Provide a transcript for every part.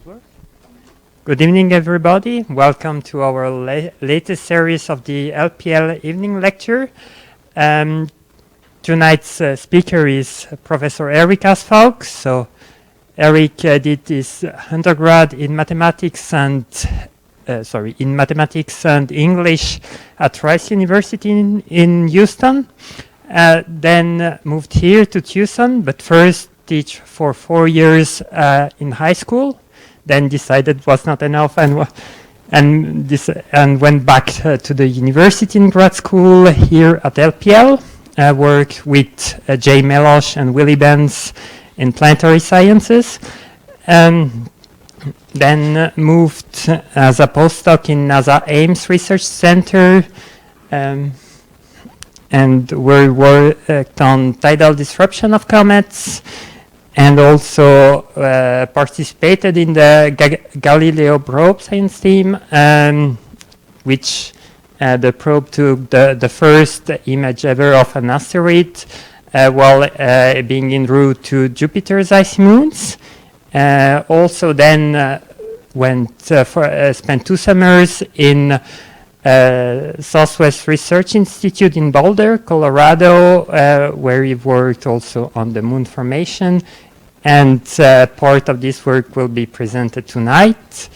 floor. Good evening, everybody. Welcome to our latest series of the LPL evening lecture. Tonight's speaker is Professor Erik Asphaug. So Erik did his undergrad in mathematics and English at Rice University in Houston. Then moved here to Tucson, but first teach for 4 years in high school. Then decided was not enough and went back to the university in grad school here at LPL. Worked with Jay Melosh and Willie Benz in planetary sciences. Then moved as a postdoc in NASA Ames Research Center, and we worked on tidal disruption of comets, and also participated in the Galileo probe science team, which the probe took the first image ever of an asteroid while being en route to Jupiter's icy moons. Also then spent 2 summers in Southwest Research Institute in Boulder, Colorado, where he worked also on the moon formation. And part of this work will be presented tonight.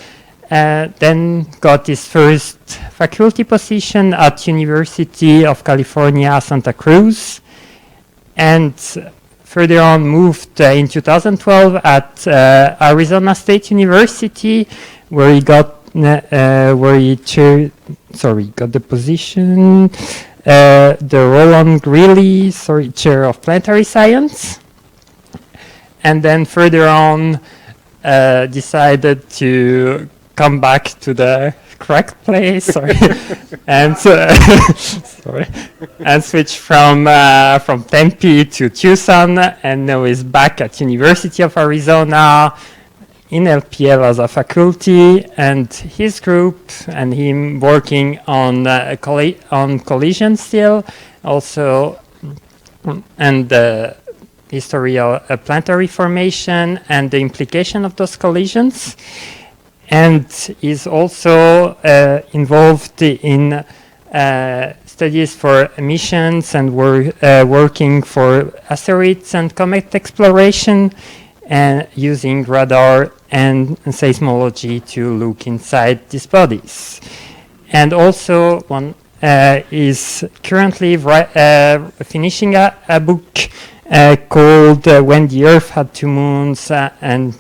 Then got his first faculty position at University of California, Santa Cruz. And further on moved in 2012 at Arizona State University, where he got got the position, the Roland Greeley Chair of Planetary Science. And then further on, decided to come back to the correct place, and and switch from Tempe to Tucson, and now is back at University of Arizona in LPL as a faculty, and his group and him working on collision still, also, and the history of planetary formation and the implication of those collisions, and is also involved in studies for emissions and working for asteroids and comet exploration, and using radar and seismology to look inside these bodies. And also one is currently finishing a book called When the Earth Had Two Moons, and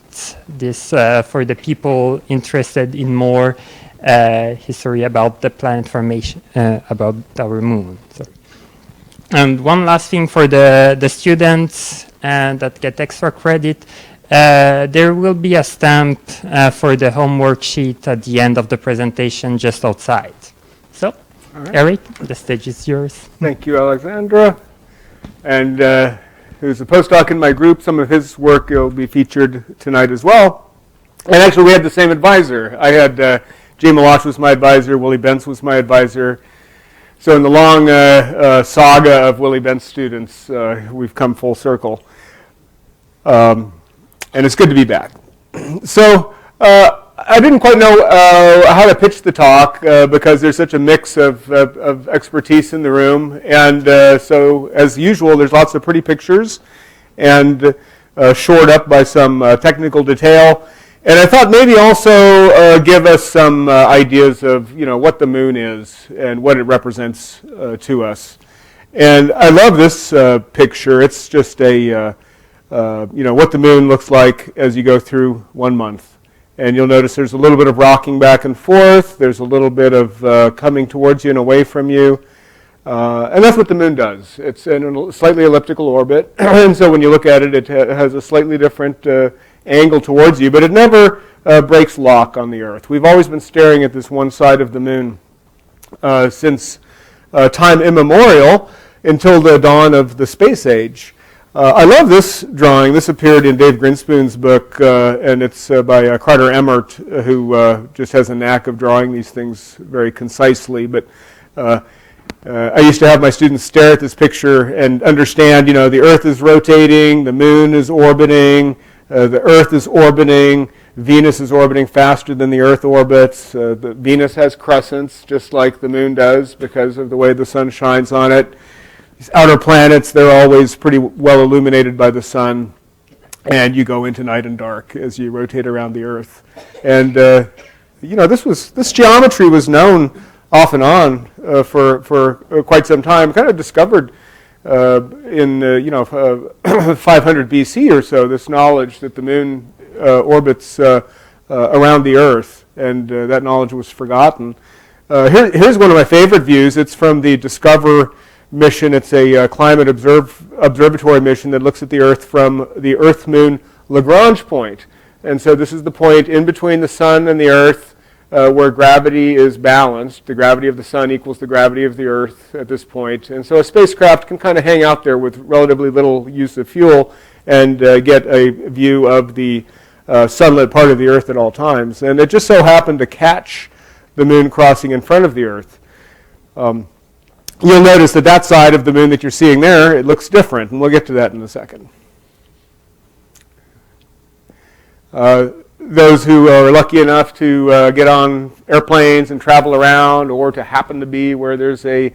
this for the people interested in more history about the planet formation, about our moon. And one last thing for the students that get extra credit, there will be a stamp for the homework sheet at the end of the presentation just outside. So, right. Erik, the stage is yours. Thank you, Alexandra. And who's a postdoc in my group. Some of his work will be featured tonight as well. And actually, we had the same advisor. I had Jay Melosh was my advisor, Willie Benz was my advisor. So in the long saga of Willie Benz students, we've come full circle. And it's good to be back. So I didn't quite know how to pitch the talk because there's such a mix of expertise in the room. And so, as usual, there's lots of pretty pictures and shored up by some technical detail. And I thought maybe also give us some ideas of what the moon is and what it represents to us. And I love this picture. It's just a what the moon looks like as you go through 1 month. And you'll notice there's a little bit of rocking back and forth. There's a little bit of coming towards you and away from you. And that's what the moon does. It's in a slightly elliptical orbit. And so when you look at it, it has a slightly different angle towards you. But it never breaks lock on the Earth. We've always been staring at this one side of the moon since time immemorial until the dawn of the space age. I love this drawing. This appeared in Dave Grinspoon's book, and it's by Carter Emmert, who just has a knack of drawing these things very concisely. But I used to have my students stare at this picture and understand, the Earth is rotating, the moon is orbiting, the Earth is orbiting, Venus is orbiting faster than the Earth orbits. Venus has crescents, just like the moon does, because of the way the sun shines on it. These outer planets, they're always pretty well illuminated by the sun, and you go into night and dark as you rotate around the Earth. And this geometry was known off and on for quite some time. Kind of discovered in 500 BC or so, this knowledge that the moon orbits around the Earth, and that knowledge was forgotten. Here's one of my favorite views. It's from the Discover mission. It's a climate observatory mission that looks at the Earth from the Earth-Moon Lagrange point. And so this is the point in between the sun and the Earth where gravity is balanced. The gravity of the sun equals the gravity of the Earth at this point. And so a spacecraft can kind of hang out there with relatively little use of fuel and get a view of the sunlit part of the Earth at all times. And it just so happened to catch the moon crossing in front of the Earth. You'll notice that that side of the moon that you're seeing there, it looks different, and we'll get to that in a second. Those who are lucky enough to get on airplanes and travel around, or to happen to be where there's a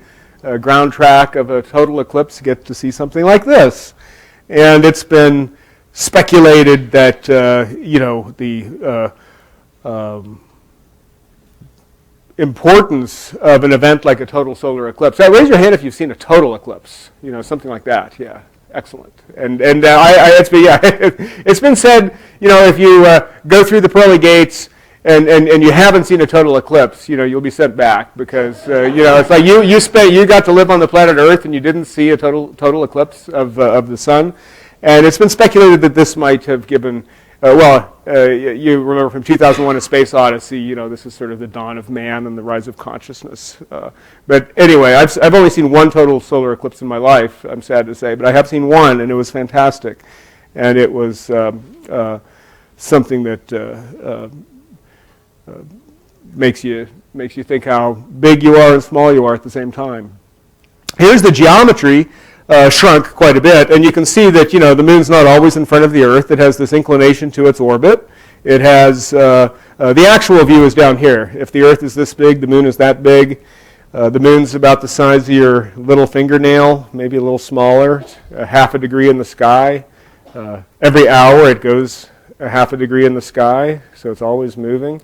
ground track of a total eclipse, get to see something like this. And it's been speculated that the importance of an event like a total solar eclipse. Raise your hand if you've seen a total eclipse, something like that. Yeah, excellent. And it's been said, if you go through the pearly gates and you haven't seen a total eclipse, you'll be sent back because it's like you got to live on the planet Earth and you didn't see a total eclipse of the sun. And it's been speculated that this might have given, you remember from 2001: A Space Odyssey, this is sort of the dawn of man and the rise of consciousness. But anyway, I've only seen one total solar eclipse in my life, I'm sad to say, but I have seen one, and it was fantastic. And it was something that makes you think how big you are and small you are at the same time. Here's the geometry. Shrunk quite a bit, and you can see that the moon's not always in front of the Earth. It has this inclination to its orbit. It has the actual view is down here. If the Earth is this big, the moon is that big. The moon's about the size of your little fingernail, maybe a little smaller, half a degree in the sky. Every hour it goes a half a degree in the sky, so it's always moving.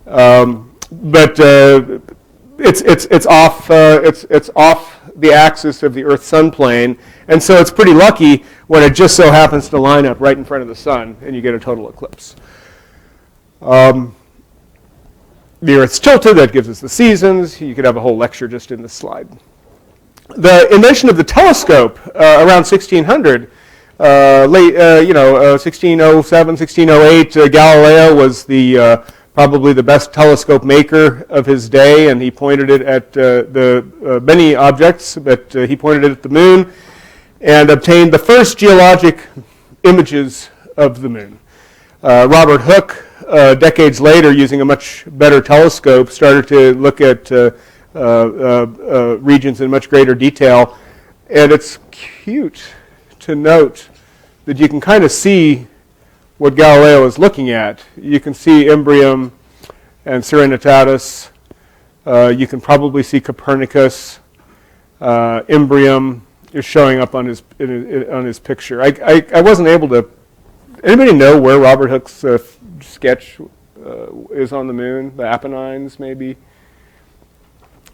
But it's off. It's off the axis of the Earth-Sun plane, and so it's pretty lucky when it just so happens to line up right in front of the sun, and you get a total eclipse. The Earth's tilted. That gives us the seasons. You could have a whole lecture just in this slide. The invention of the telescope around 1600, 1607, 1608. Galileo was probably the best telescope maker of his day, and he pointed it at many objects, but he pointed it at the moon and obtained the first geologic images of the moon. Robert Hooke, decades later, using a much better telescope, started to look at regions in much greater detail, and it's cute to note that you can kind of see what Galileo is looking at. You can see Imbrium and Serenitatis. You can probably see Copernicus. Imbrium is showing up on his picture. I wasn't able to. Anybody know where Robert Hooke's sketch is on the moon? The Apennines, maybe.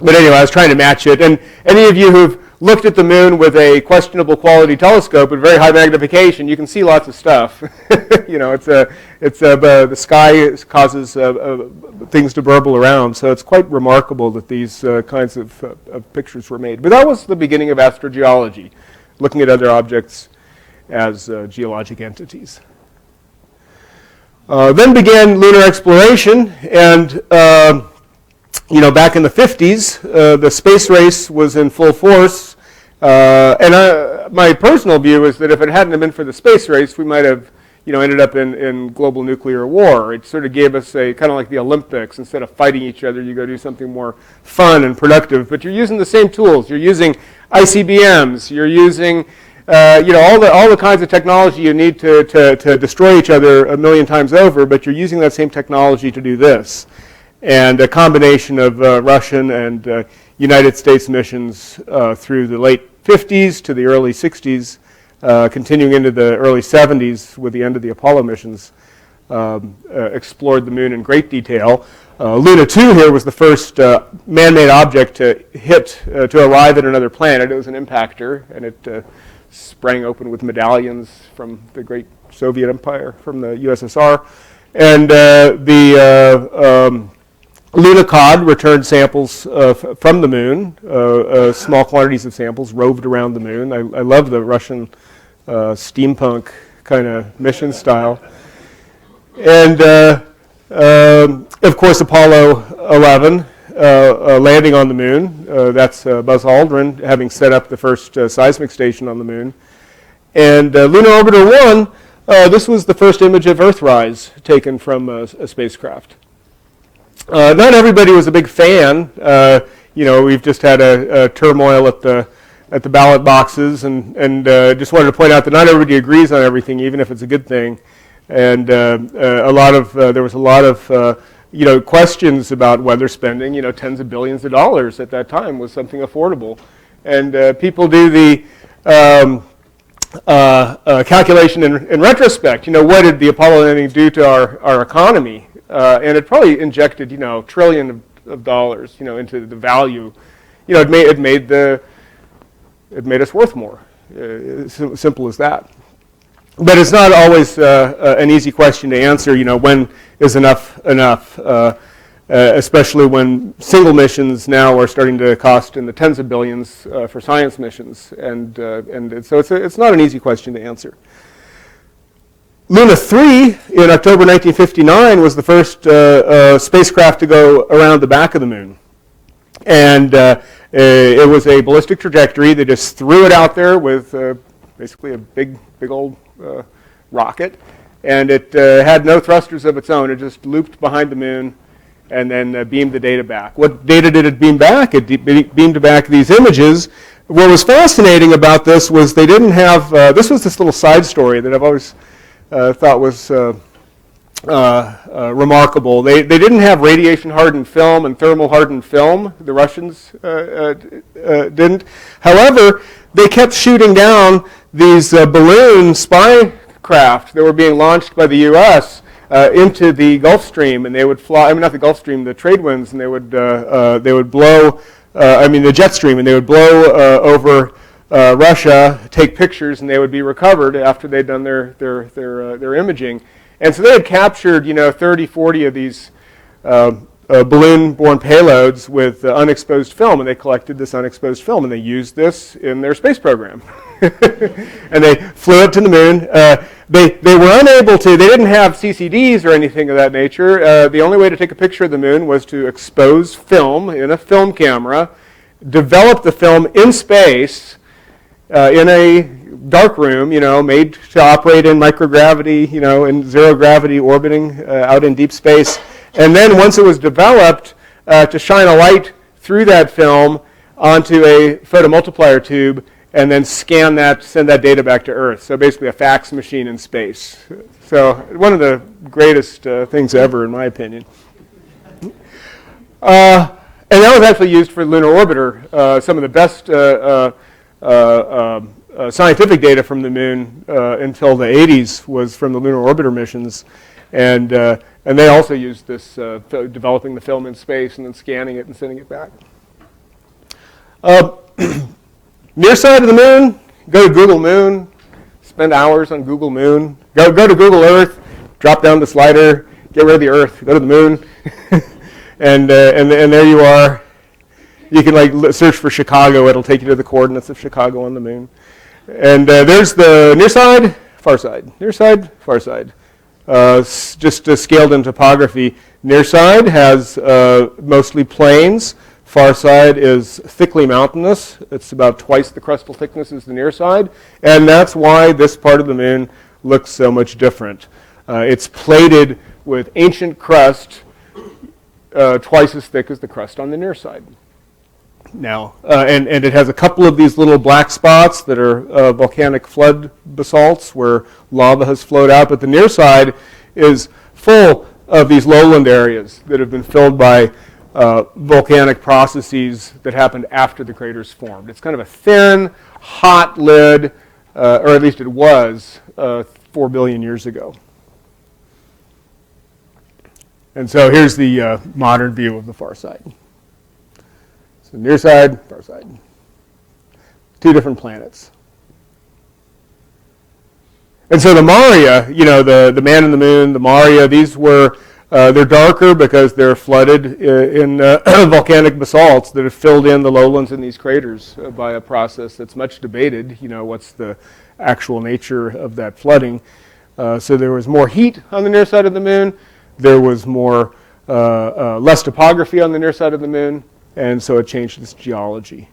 But anyway, I was trying to match it. And any of you who've looked at the moon with a questionable quality telescope at very high magnification, you can see lots of stuff. The sky causes things to burble around, so it's quite remarkable that these kinds of pictures were made. But that was the beginning of astrogeology, looking at other objects as geologic entities. Then began lunar exploration, and back in the 50s, the space race was in full force. My personal view is that if it hadn't been for the space race, we might have, ended up in global nuclear war. It sort of gave us a kind of like the Olympics. Instead of fighting each other, you go do something more fun and productive. But you're using the same tools. You're using ICBMs. You're using all the kinds of technology you need to destroy each other a million times over, but you're using that same technology to do this. And a combination of Russian and United States missions through the late 50s to the early 60s, continuing into the early 70s with the end of the Apollo missions, explored the moon in great detail. Luna 2 here was the first man-made object to arrive at another planet. It was an impactor, and it sprang open with medallions from the great Soviet Empire, from the USSR. And the Luna Cod returned samples from the moon, small quantities of samples roved around the moon. I love the Russian steampunk kind of mission style. And of course, Apollo 11 landing on the moon. That's Buzz Aldrin having set up the first seismic station on the moon. And Lunar Orbiter 1, this was the first image of Earthrise taken from a spacecraft. Not everybody was a big fan. We've just had a turmoil at the ballot boxes, and just wanted to point out that not everybody agrees on everything, even if it's a good thing. And there was a lot of questions about whether spending tens of billions of dollars at that time was something affordable. And people do the calculation in retrospect. What did the Apollo landing do to our economy? And it probably injected $1 trillion of dollars into the value. It made us worth more. Simple as that. But it's not always an easy question to answer. When is enough? Especially when single missions now are starting to cost in the tens of billions for science missions, and so it's not an easy question to answer. Luna 3 in October 1959 was the first spacecraft to go around the back of the moon, and it was a ballistic trajectory. They just threw it out there with basically a big old rocket, and it had no thrusters of its own. It just looped behind the moon and then beamed the data back. What data did it beam back? It beamed back these images. What was fascinating about this was they didn't have, this was this little side story that I've always thought was remarkable. They didn't have radiation-hardened film and thermal-hardened film. The Russians didn't. However, they kept shooting down these balloon spy craft that were being launched by the U.S. Into the Gulf Stream, and they would fly. Not the Gulf Stream, the trade winds, and they would blow. The jet stream, and they would blow over Russia, take pictures, and they would be recovered after they'd done their imaging. And so they had captured 30, 40 of these balloon-borne payloads with unexposed film, and they collected this unexposed film, and they used this in their space program. And they flew it to the moon. They were unable to, they didn't have CCDs or anything of that nature. The only way to take a picture of the moon was to expose film in a film camera, develop the film in space, in a dark room, made to operate in microgravity, in zero gravity, orbiting out in deep space. And then once it was developed, to shine a light through that film onto a photomultiplier tube, and then scan that, send that data back to Earth. So basically a fax machine in space. So one of the greatest things ever, in my opinion. And that was actually used for Lunar Orbiter. Some of the best scientific data from the moon until the 80s was from the Lunar Orbiter missions. And they also used this, developing the film in space and then scanning it and sending it back. Near side of the moon, go to Google Moon, spend hours on Google Moon. Go to Google Earth, drop down the slider, get rid of the Earth, go to the moon, and there you are. You can search for Chicago; it'll take you to the coordinates of Chicago on the moon. And there's the near side, far side. Near side, far side. Just scaled in topography. Near side has mostly plains. Far side is thickly mountainous. It's about twice the crustal thickness as the near side. And that's why this part of the moon looks so much different. It's plated with ancient crust twice as thick as the crust on the near side. now. And it has a couple of these little black spots that are volcanic flood basalts where lava has flowed out, but the near side is full of these lowland areas that have been filled by volcanic processes that happened after the craters formed. It's kind of a thin, hot lid, or at least it was 4 billion years ago. And so here's the modern view of the far side. So near side, far side. Two different planets. And so the Maria, you know, the man in the moon, the Maria, these were, they're darker because they're flooded in volcanic basalts that have filled in the lowlands in these craters by a process that's much debated. You know, what's the actual nature of that flooding? So there was more heat on the near side of the moon. There was more, less topography on the near side of the moon, and so it changed its geology.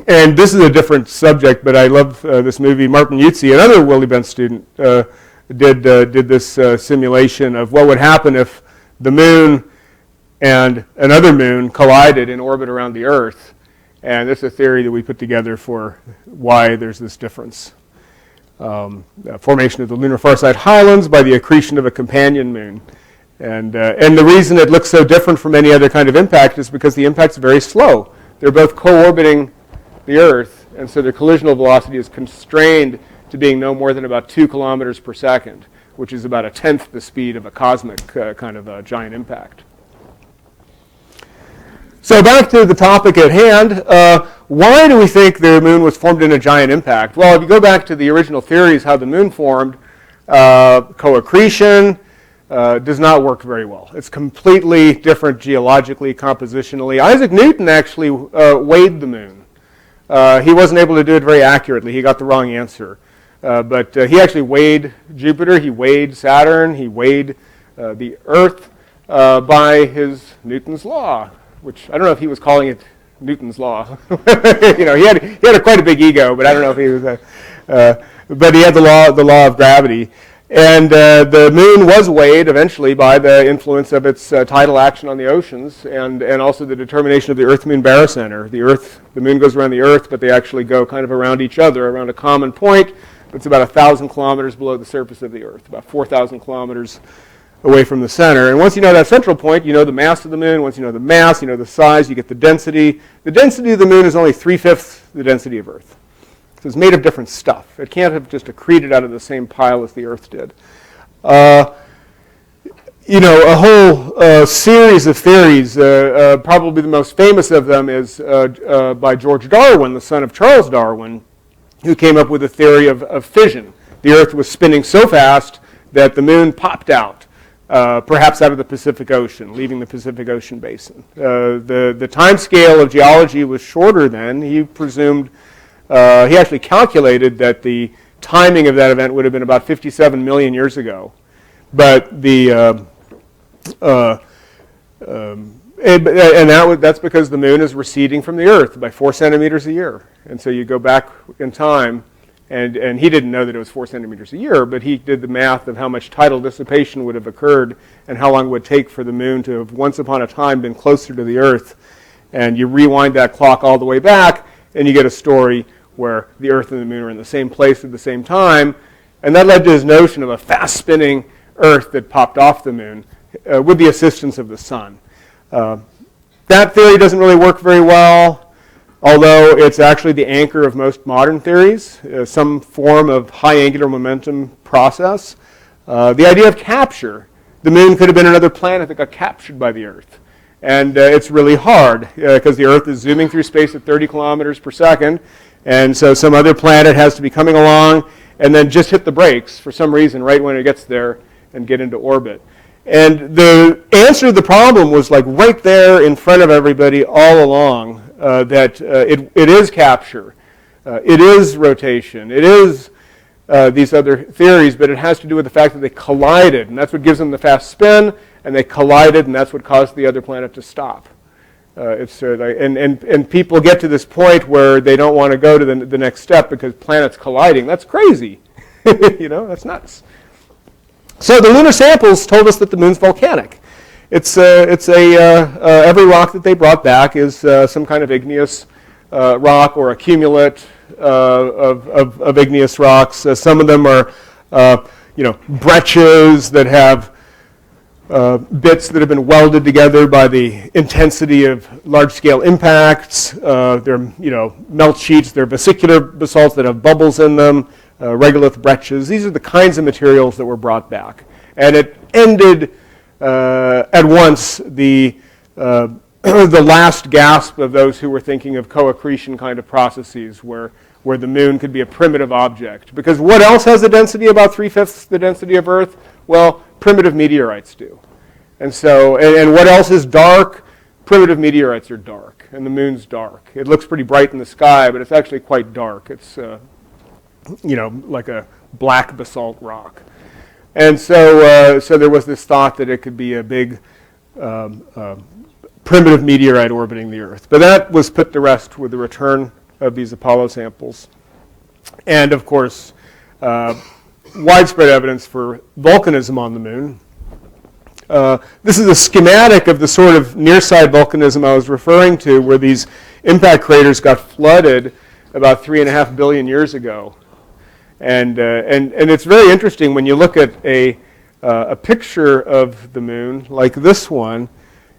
And this is a different subject, but I love this movie. Martin Yutzi, another Willie Benz student, did this simulation of what would happen if the moon and another moon collided in orbit around the Earth. And this is a theory that we put together for why there's this difference. Formation of the lunar far-side highlands by the accretion of a companion moon. And the reason it looks so different from any other kind of impact is because the impact's very slow. They're both co-orbiting the Earth, and so their collisional velocity is constrained to being no more than about 2 kilometers per second, which is about 1/10 the speed of a cosmic kind of a giant impact. So back to the topic at hand, why do we think the moon was formed in a giant impact? Well, if you go back to the original theories how the moon formed, co-accretion does not work very well. It's completely different geologically, compositionally. Isaac Newton actually weighed the moon. He wasn't able to do it very accurately. He got the wrong answer. But he actually weighed Jupiter, he weighed Saturn, he weighed the Earth by his Newton's law, which I don't know if he was calling it Newton's law. You know, he had quite a big ego, but I don't know if he was but he had the law of gravity. And the moon was weighed eventually by the influence of its tidal action on the oceans and also the determination of the Earth-Moon barycenter. The moon goes around the Earth, but they actually go kind of around each other, around a common point. It's about 1,000 kilometers below the surface of the Earth, about 4,000 kilometers away from the center. And once you know that central point, you know the mass of the moon. Once you know the mass, you know the size, you get the density. The density of the moon is only 3/5 the density of Earth. So it's made of different stuff. It can't have just accreted out of the same pile as the Earth did. You know, a whole series of theories, probably the most famous of them is by George Darwin, the son of Charles Darwin, who came up with a theory of fission. The Earth was spinning so fast that the moon popped out, perhaps out of the Pacific Ocean, leaving the Pacific Ocean basin. The time scale of geology was shorter then. He presumed, he actually calculated that the timing of that event would have been about 57 million years ago. But that's because the moon is receding from the Earth by 4 centimeters a year. And so you go back in time, and he didn't know that it was 4 centimeters a year, but he did the math of how much tidal dissipation would have occurred and how long it would take for the moon to have once upon a time been closer to the Earth. And you rewind that clock all the way back, and you get a story where the Earth and the moon are in the same place at the same time. And that led to his notion of a fast-spinning Earth that popped off the moon with the assistance of the sun. That theory doesn't really work very well, although it's actually the anchor of most modern theories, some form of high angular momentum process. The idea of capture. The moon could have been another planet that got captured by the Earth. And it's really hard because the Earth is zooming through space at 30 kilometers per second, and so some other planet has to be coming along and then just hit the brakes for some reason right when it gets there and get into orbit. And the answer to the problem was like right there in front of everybody all along, that it is capture, it is rotation, it is these other theories, but it has to do with the fact that they collided, and that's what gives them the fast spin, and they collided, and that's what caused the other planet to stop. And people get to this point where they don't want to go to the next step because planets colliding. That's crazy. You know, that's nuts. So the lunar samples told us that the moon's volcanic. it's every rock that they brought back is some kind of igneous rock or accumulate of igneous rocks. Some of them are breccias that have bits that have been welded together by the intensity of large-scale impacts. They're melt sheets. They're vesicular basalts that have bubbles in them. Regolith breccias. These are the kinds of materials that were brought back, and it ended at once the last gasp of those who were thinking of co-accretion kind of processes where the moon could be a primitive object. Because what else has a density about 3/5 the density of Earth? Well, primitive meteorites do. And so, and what else is dark? Primitive meteorites are dark, and the moon's dark. It looks pretty bright in the sky, but it's actually quite dark. It's, like a black basalt rock. And so, so there was this thought that it could be a big primitive meteorite orbiting the Earth. But that was put to rest with the return of these Apollo samples. And, of course, widespread evidence for volcanism on the moon. This is a schematic of the sort of near-side volcanism I was referring to, where these impact craters got flooded about 3.5 billion years ago. And it's very interesting when you look at a picture of the moon, like this one.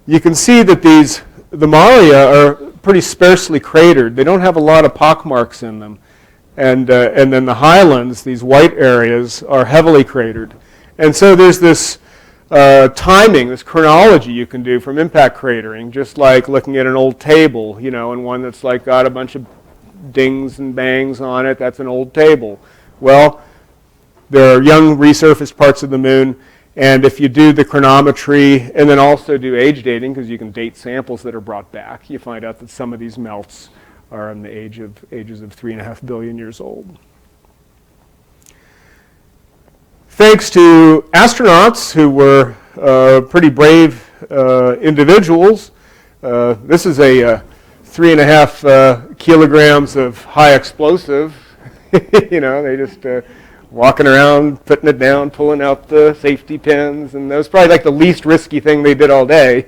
You can see that the maria are pretty sparsely cratered. They don't have a lot of pockmarks in them. And then the highlands, these white areas, are heavily cratered. And so there's this timing, this chronology you can do from impact cratering, just like looking at an old table, and one that's like got a bunch of dings and bangs on it. That's an old table. Well, there are young resurfaced parts of the moon, and if you do the chronometry and then also do age dating, because you can date samples that are brought back, you find out that some of these melts are in the ages of 3.5 billion years old. Thanks to astronauts who were pretty brave individuals, this is a 3.5 kilograms of high explosive. They just walking around, putting it down, pulling out the safety pins, and that was probably like the least risky thing they did all day.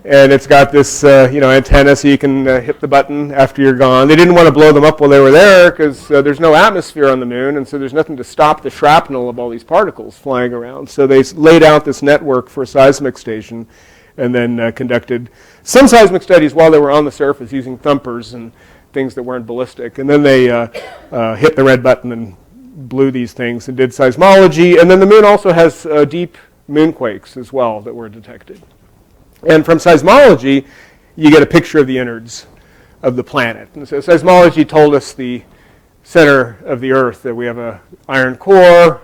And it's got this, antenna so you can hit the button after you're gone. They didn't want to blow them up while they were there because there's no atmosphere on the moon, and so there's nothing to stop the shrapnel of all these particles flying around. So they laid out this network for a seismic station, and then conducted some seismic studies while they were on the surface using thumpers and things that weren't ballistic. And then they hit the red button and blew these things and did seismology. And then the moon also has deep moonquakes as well that were detected. And from seismology, you get a picture of the innards of the planet. And so seismology told us the center of the Earth, that we have an iron core,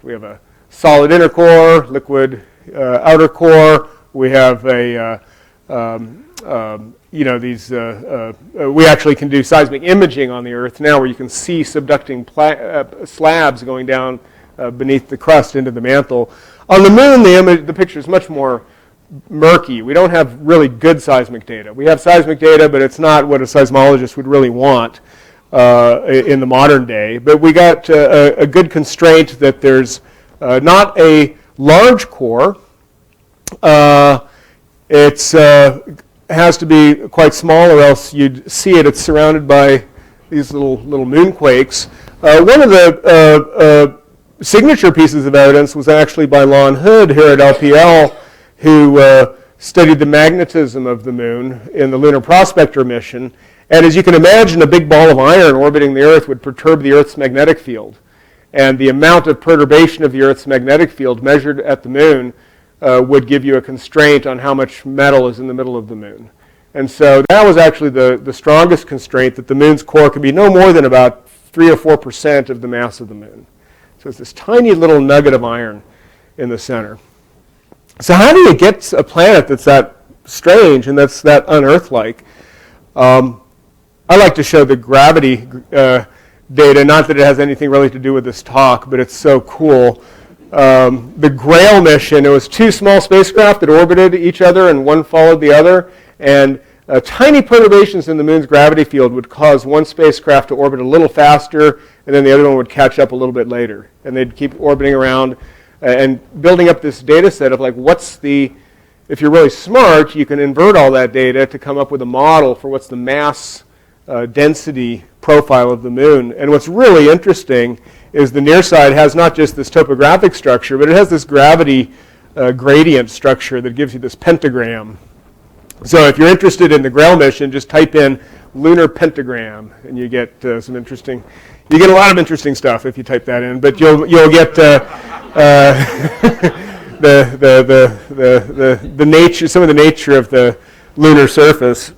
we have a solid inner core, liquid outer core. We have we actually can do seismic imaging on the Earth now, where you can see subducting slabs going down beneath the crust into the mantle. On the moon, the picture is much more murky. We don't have really good seismic data. We have seismic data, but it's not what a seismologist would really want in the modern day. But we got a good constraint that there's not a large core. It has to be quite small, or else you'd see it. It's surrounded by these little moonquakes. One of the signature pieces of evidence was actually by Lon Hood here at LPL, who studied the magnetism of the moon in the Lunar Prospector mission. And as you can imagine, a big ball of iron orbiting the Earth would perturb the Earth's magnetic field. And the amount of perturbation of the Earth's magnetic field measured at the moon would give you a constraint on how much metal is in the middle of the moon. And so that was actually the strongest constraint, that the moon's core could be no more than about 3 or 4% of the mass of the moon. So it's this tiny little nugget of iron in the center. So how do you get a planet that's that strange and that's that un-Earth-like? I like to show the gravity data, not that it has anything really to do with this talk, but it's so cool. The Grail mission, it was 2 small spacecraft that orbited each other and one followed the other, and tiny perturbations in the moon's gravity field would cause one spacecraft to orbit a little faster, and then the other one would catch up a little bit later. And they'd keep orbiting around and building up this data set of like if you're really smart, you can invert all that data to come up with a model for what's the mass density profile of the moon. And what's really interesting is the near side has not just this topographic structure, but it has this gravity gradient structure that gives you this pentagram. So if you're interested in the Grail mission, just type in lunar pentagram, and you get some interesting. You get a lot of interesting stuff if you type that in, but you'll get the nature, some of the nature of the lunar surface.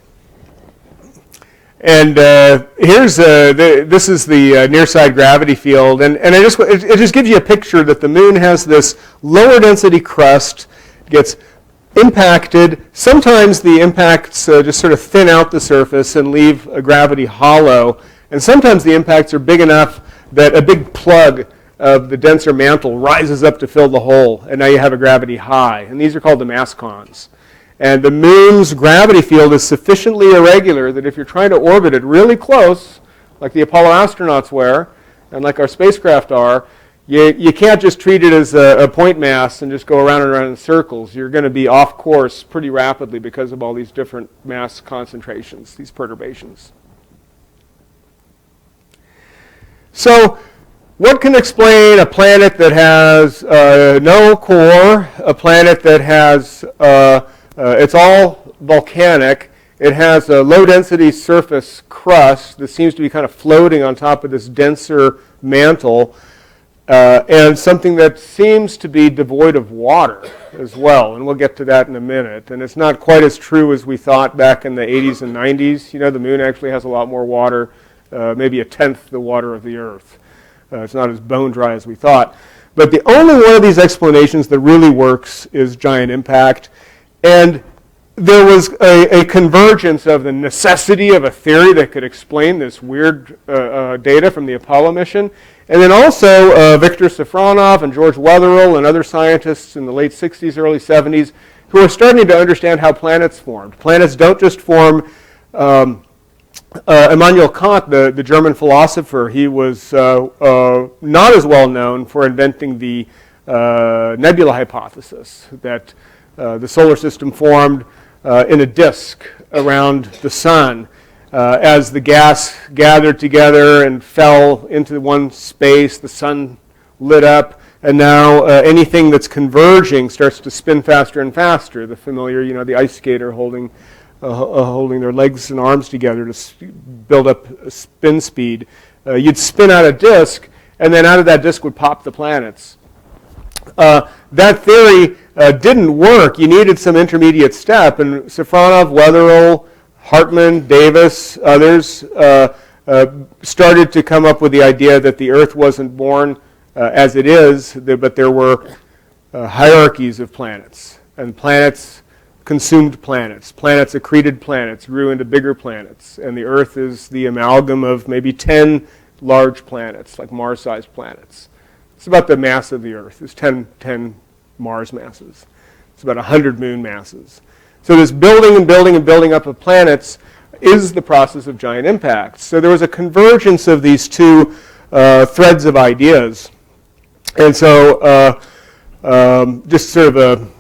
And this is the near side gravity field, and it just gives you a picture that the moon has this lower density crust, gets impacted. Sometimes the impacts just sort of thin out the surface and leave a gravity hollow, and sometimes the impacts are big enough that a big plug of the denser mantle rises up to fill the hole, and now you have a gravity high, and these are called the mascons. And the moon's gravity field is sufficiently irregular that if you're trying to orbit it really close, like the Apollo astronauts were, and like our spacecraft are, you can't just treat it as a point mass and just go around and around in circles. You're going to be off course pretty rapidly because of all these different mass concentrations, these perturbations. So, what can explain a planet that has no core, a planet that has, it's all volcanic, it has a low-density surface crust that seems to be kind of floating on top of this denser mantle, and something that seems to be devoid of water as well, and we'll get to that in a minute. And it's not quite as true as we thought back in the 80s and 90s. You know, the moon actually has a lot more water, maybe a tenth the water of the Earth. It's not as bone dry as we thought. But the only one of these explanations that really works is giant impact. And there was a convergence of the necessity of a theory that could explain this weird data from the Apollo mission. And then also Viktor Safronov and George Wetherill and other scientists in the late 60s, early 70s, who are starting to understand how planets formed. Planets don't just form. Immanuel Kant, the German philosopher, he was not as well known for inventing the nebula hypothesis, that the solar system formed in a disk around the sun. As the gas gathered together and fell into one space, the sun lit up, and now anything that's converging starts to spin faster and faster. The familiar, the ice skater holding their legs and arms together to build up a spin speed. You'd spin out a disk, and then out of that disk would pop the planets. That theory didn't work. You needed some intermediate step, and Safronov, Wetherill, Hartmann, Davis, others started to come up with the idea that the Earth wasn't born as it is, but there were hierarchies of planets, and planets consumed planets. Planets accreted planets, grew into bigger planets, and the Earth is the amalgam of maybe 10 large planets, like Mars-sized planets. It's about the mass of the Earth. It's 10 Mars masses. It's about 100 moon masses. So this building and building and building up of planets is the process of giant impacts. So there was a convergence of these two threads of ideas. And so just sort of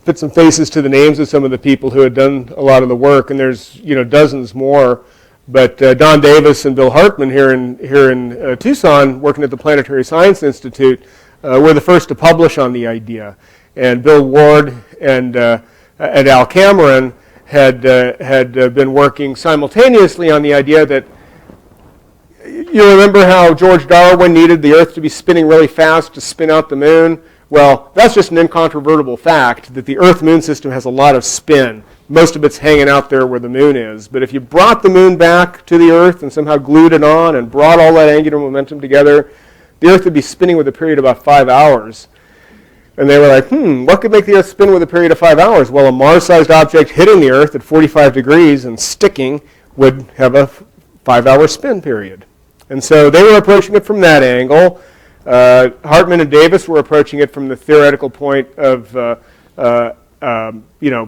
put some faces to the names of some of the people who had done a lot of the work, and there's dozens more. But Don Davis and Bill Hartmann here in Tucson, working at the Planetary Science Institute, were the first to publish on the idea. And Bill Ward and Al Cameron had been working simultaneously on the idea that, you remember how George Darwin needed the Earth to be spinning really fast to spin out the moon? Well, that's just an incontrovertible fact, that the Earth-Moon system has a lot of spin. Most of it's hanging out there where the moon is. But if you brought the moon back to the Earth and somehow glued it on and brought all that angular momentum together, the Earth would be spinning with a period of about 5 hours. And they were like, what could make the Earth spin with a period of 5 hours? Well, a Mars-sized object hitting the Earth at 45 degrees and sticking would have a 5-hour spin period. And so they were approaching it from that angle. Hartmann and Davis were approaching it from the theoretical point of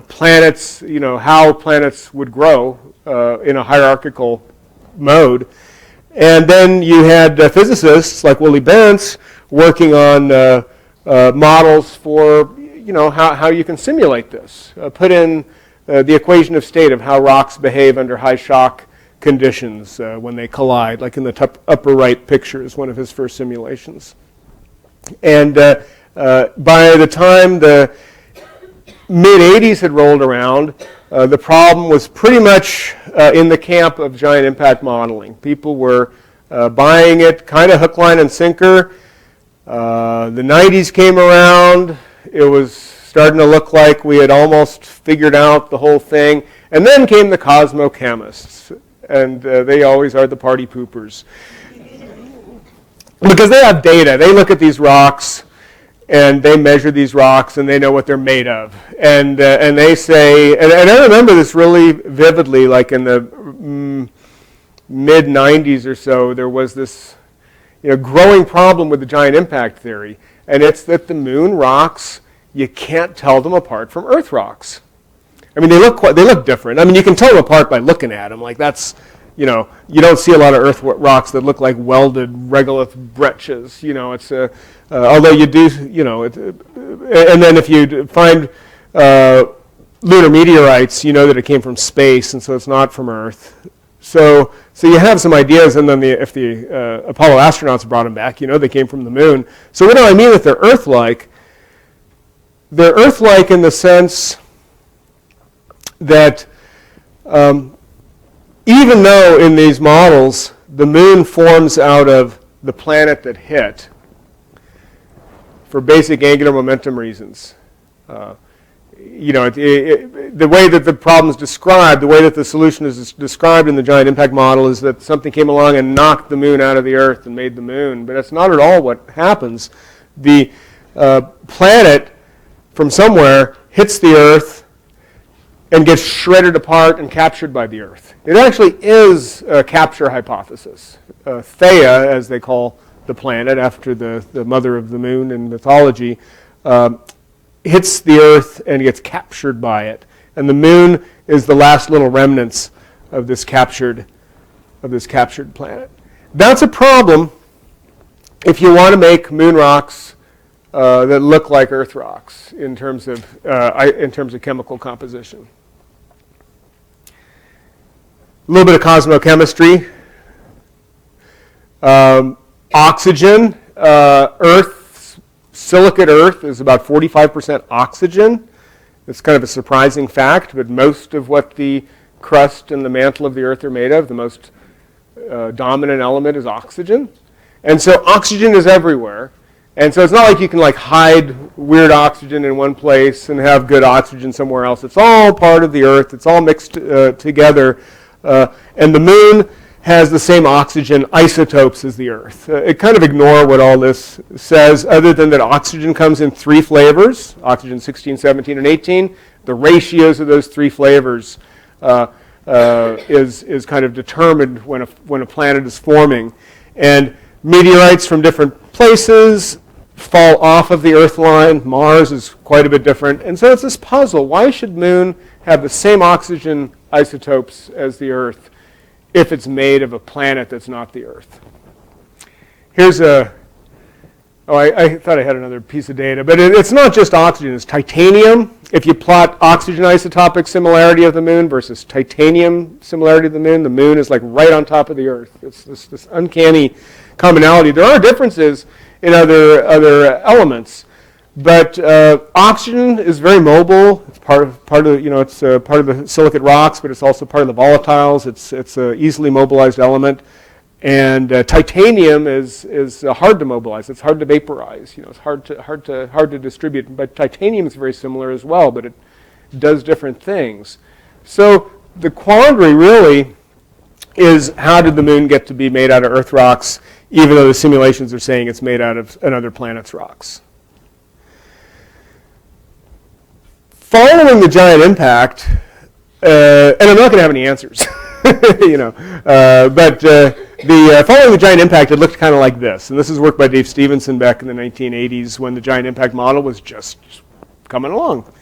planets, how planets would grow in a hierarchical mode. And then you had physicists like Willie Bentz working on models for how you can simulate this. Put in the equation of state of how rocks behave under high shock conditions when they collide, like in the upper right picture is one of his first simulations. And by the time the mid-'80s had rolled around, the problem was pretty much in the camp of giant impact modeling. People were buying it kind of hook, line, and sinker. The 90s came around. It was starting to look like we had almost figured out the whole thing. And then came the cosmochemists. And they always are the party poopers. Because they have data. They look at these rocks, and they measure these rocks, and they know what they're made of. And they say, and I remember this really vividly, like in the mid-'90s or so, there was this growing problem with the giant impact theory. And it's that the moon rocks, you can't tell them apart from Earth rocks. I mean, they look different. I mean, you can tell them apart by looking at them. Like that's, you don't see a lot of Earth rocks that look like welded regolith breccias. It's although you do, and then if you find lunar meteorites, you know that it came from space, and so it's not from Earth. So you have some ideas, and then if the Apollo astronauts brought them back, they came from the moon. So what do I mean that they're Earth-like? They're Earth-like in the sense that even though in these models the moon forms out of the planet that hit for basic angular momentum reasons, the way that the problem is described, the way that the solution is described in the giant impact model is that something came along and knocked the moon out of the Earth and made the moon. But that's not at all what happens. The planet from somewhere hits the Earth and gets shredded apart and captured by the Earth. It actually is a capture hypothesis. Theia, as they call the planet after the mother of the moon in mythology, hits the Earth and gets captured by it. And the moon is the last little remnants of this captured planet. That's a problem if you want to make moon rocks that look like Earth rocks in terms of chemical composition. A little bit of cosmochemistry. Oxygen. Silicate Earth is about 45% oxygen. It's kind of a surprising fact, but most of what the crust and the mantle of the Earth are made of, the most dominant element is oxygen. And so oxygen is everywhere. And so it's not like you can hide weird oxygen in one place and have good oxygen somewhere else. It's all part of the Earth. It's all mixed together. And the moon has the same oxygen isotopes as the Earth. It kind of ignore what all this says, other than that oxygen comes in 3 flavors, oxygen 16, 17, and 18. The ratios of those 3 flavors is kind of determined when a planet is forming. And meteorites from different places fall off of the Earth line. Mars is quite a bit different. And so it's this puzzle. Why should moon have the same oxygen isotopes as the Earth if it's made of a planet that's not the Earth? Here's I thought I had another piece of data, but it's not just oxygen, it's titanium. If you plot oxygen isotopic similarity of the moon versus titanium similarity of the moon is like right on top of the Earth. It's this uncanny commonality. There are differences in other elements, but oxygen is very mobile. It's part of it's part of the silicate rocks, but it's also part of the volatiles. It's an easily mobilized element, and titanium is hard to mobilize. It's hard to vaporize. It's hard to distribute. But titanium is very similar as well, but it does different things. So the quandary really is, how did the moon get to be made out of Earth rocks, even though the simulations are saying it's made out of another planet's rocks? Following the giant impact, and I'm not going to have any answers, but following the giant impact, it looked kind of like this. And this is work by Dave Stevenson back in the 1980s when the giant impact model was just coming along.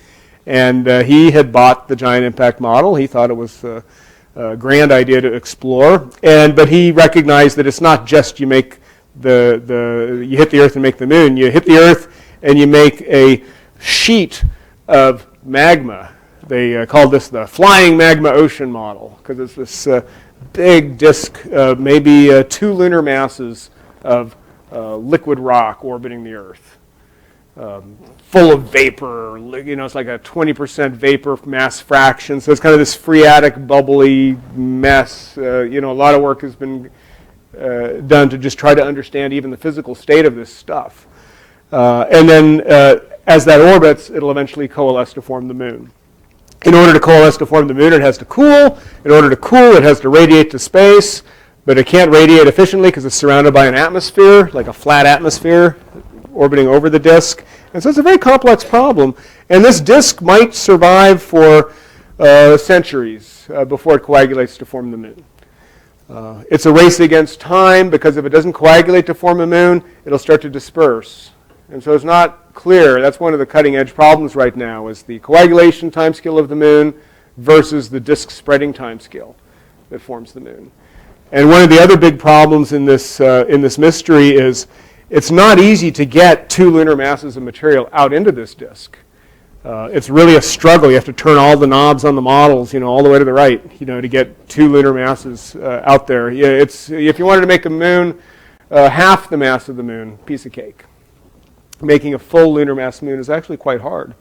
And he had bought the giant impact model. He thought it was a grand idea to explore, but he recognized that it's not just you hit the Earth and make the moon. You hit the Earth and you make a sheet of magma. They called this the flying magma ocean model because it's this big disk, maybe 2 lunar masses of liquid rock orbiting the Earth, full of vapor. It's like a 20% vapor mass fraction. So it's kind of this phreatic, bubbly mess. A lot of work has been done to just try to understand even the physical state of this stuff. And then as that orbits, it'll eventually coalesce to form the moon. In order to coalesce to form the moon, it has to cool. In order to cool, it has to radiate to space, but it can't radiate efficiently because it's surrounded by an atmosphere, like a flat atmosphere orbiting over the disk. And so it's a very complex problem. And this disk might survive for centuries before it coagulates to form the moon. It's a race against time because if it doesn't coagulate to form a moon, it'll start to disperse. And so it's not clear. That's one of the cutting edge problems right now is the coagulation timescale of the moon versus the disk spreading timescale that forms the moon. And one of the other big problems in this mystery is it's not easy to get 2 lunar masses of material out into this disk. It's really a struggle. You have to turn all the knobs on the models, all the way to the right, to get 2 lunar masses out there. Yeah, if you wanted to make a moon half the mass of the moon, piece of cake. Making a full lunar mass moon is actually quite hard.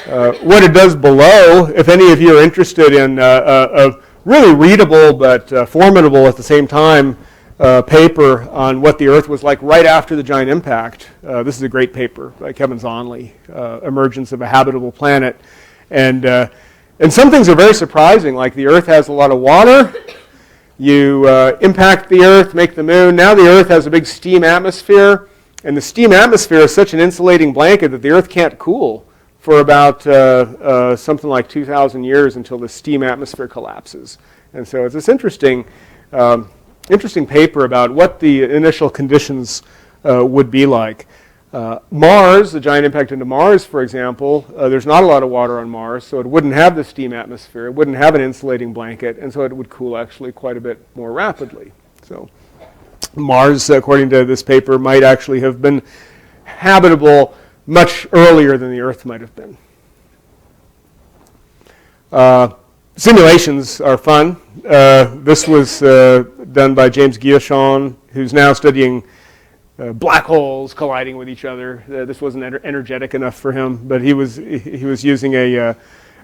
What it does below, if any of you are interested in a really readable but formidable at the same time paper on what the Earth was like right after the giant impact. This is a great paper by Kevin Zonley, Emergence of a Habitable Planet. And some things are very surprising, like the Earth has a lot of water. You impact the Earth, make the moon. Now the Earth has a big steam atmosphere. And the steam atmosphere is such an insulating blanket that the Earth can't cool for about something like 2,000 years until the steam atmosphere collapses. And so it's this interesting paper about what the initial conditions would be like. Mars, the giant impact into Mars, for example, there's not a lot of water on Mars, so it wouldn't have the steam atmosphere. It wouldn't have an insulating blanket, and so it would cool actually quite a bit more rapidly. So Mars, according to this paper, might actually have been habitable much earlier than the Earth might have been. Simulations are fun. This was done by James Guillochon, who's now studying black holes colliding with each other. This wasn't energetic enough for him, but he was using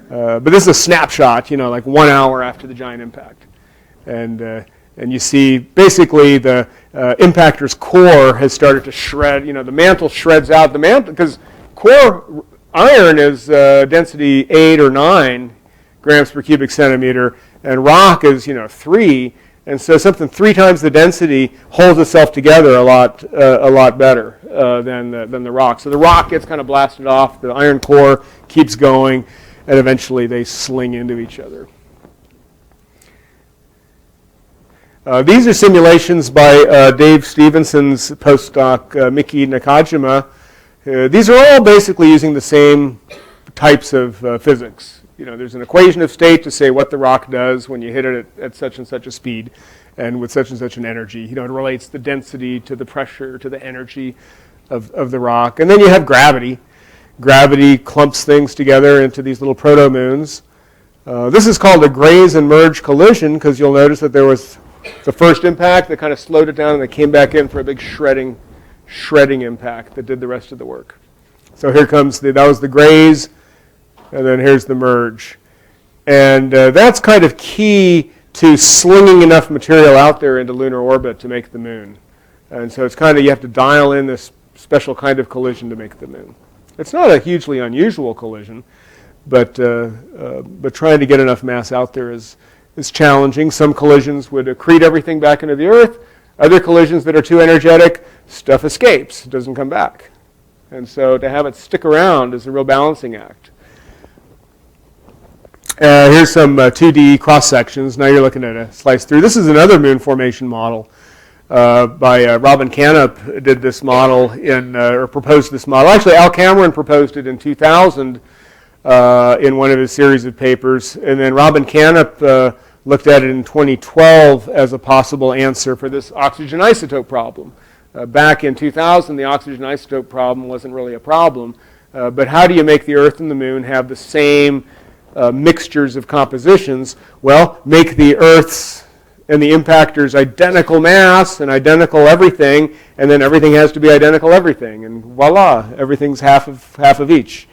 but this is a snapshot, like 1 hour after the giant impact. And you see basically the impactor's core has started to shred. The mantle shreds out. The mantle, because core iron is density 8 or 9 grams per cubic centimeter, and rock is 3. And so something 3 times the density holds itself together a lot better than the rock. So the rock gets kind of blasted off. The iron core keeps going, and eventually they sling into each other. These are simulations by Dave Stevenson's postdoc, Miki Nakajima. These are all basically using the same types of physics. There's an equation of state to say what the rock does when you hit it at such and such a speed and with such and such an energy. It relates the density to the pressure to the energy of the rock. And then you have gravity. Gravity clumps things together into these little proto-moons. This is called a graze and merge collision because you'll notice that there was the first impact that kind of slowed it down and it came back in for a big shredding impact that did the rest of the work. So here comes that was the graze, and then here's the merge. And that's kind of key to slinging enough material out there into lunar orbit to make the moon. And so it's kind of, you have to dial in this special kind of collision to make the moon. It's not a hugely unusual collision, but trying to get enough mass out there is challenging. Some collisions would accrete everything back into the Earth. Other collisions that are too energetic, stuff escapes, it doesn't come back. And so to have it stick around is a real balancing act. Here's some 2D cross sections. Now you're looking at a slice through. This is another moon formation model by Robin Canup. Did this model or proposed this model. Actually, Al Cameron proposed it in 2000 in one of his series of papers, and then Robin Canup looked at it in 2012 as a possible answer for this oxygen isotope problem Back in 2000, the oxygen isotope problem wasn't really a problem. But how do you make the Earth and the Moon have the same mixtures of compositions? Well, make the Earth's and the impactors identical mass and identical everything, and then everything has to be identical everything, and voila, everything's half of each.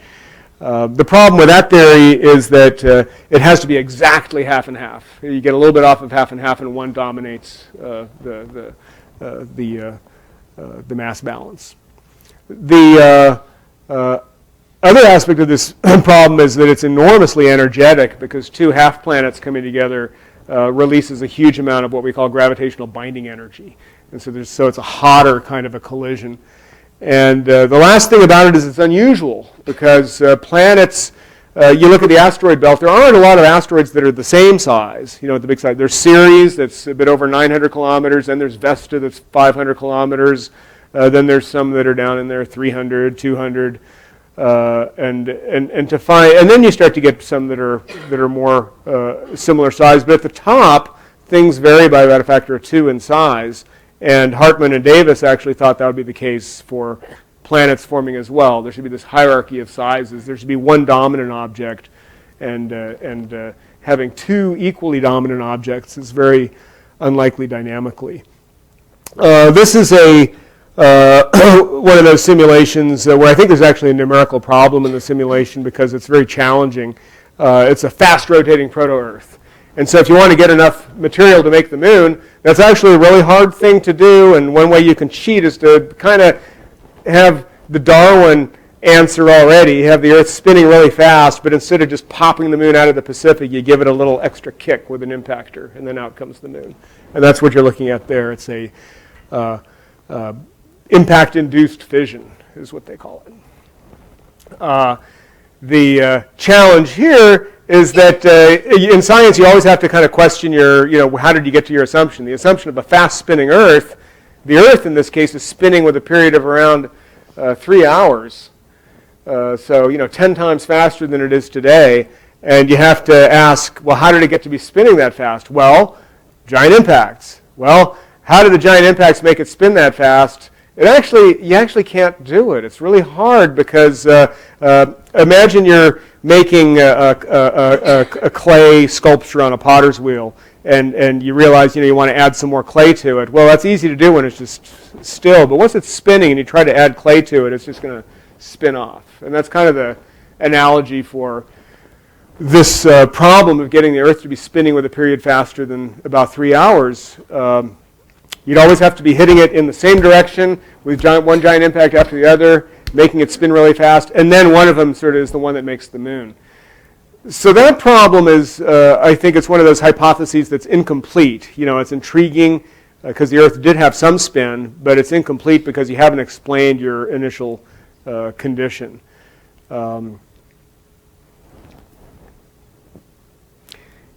The problem with that theory is that it has to be exactly half and half. You get a little bit off of half and half, and one dominates the mass balance. The other aspect of this problem is that it's enormously energetic, because two half planets coming together releases a huge amount of what we call gravitational binding energy. And so it's a hotter kind of a collision. And the last thing about it is it's unusual, because planets, you look at the asteroid belt, there aren't a lot of asteroids that are the same size, at the big size. There's Ceres that's a bit over 900 kilometers, then there's Vesta that's 500 kilometers, then there's some that are down in there 300, 200. And then you start to get some that are more similar size. But at the top, things vary by about a factor of 2 in size. And Hartmann and Davis actually thought that would be the case for planets forming as well. There should be this hierarchy of sizes. There should be one dominant object, and having two equally dominant objects is very unlikely dynamically. This is one of those simulations where I think there's actually a numerical problem in the simulation, because it's very challenging. It's a fast-rotating proto-Earth. And so if you want to get enough material to make the Moon, that's actually a really hard thing to do, and one way you can cheat is to kind of have the Darwin answer already, have the Earth spinning really fast, but instead of just popping the Moon out of the Pacific, you give it a little extra kick with an impactor, and then out comes the Moon. And that's what you're looking at there. It's a impact-induced fission is what they call it. The challenge here is that in science you always have to kind of question how did you get to your assumption? The assumption of a fast-spinning Earth, the Earth in this case is spinning with a period of around 3 hours. So 10 times faster than it is today. And you have to ask, well, how did it get to be spinning that fast? Well, giant impacts. Well, how did the giant impacts make it spin that fast? You actually can't do it. It's really hard, because imagine you're making a clay sculpture on a potter's wheel, and you realize you want to add some more clay to it. Well, that's easy to do when it's just still, but once it's spinning and you try to add clay to it, it's just going to spin off. And that's kind of the analogy for this problem of getting the Earth to be spinning with a period faster than about 3 hours. You'd always have to be hitting it in the same direction with one giant impact after the other, making it spin really fast, and then one of them sort of is the one that makes the Moon. So that problem is, I think it's one of those hypotheses that's incomplete. It's intriguing because the Earth did have some spin, but it's incomplete because you haven't explained your initial condition.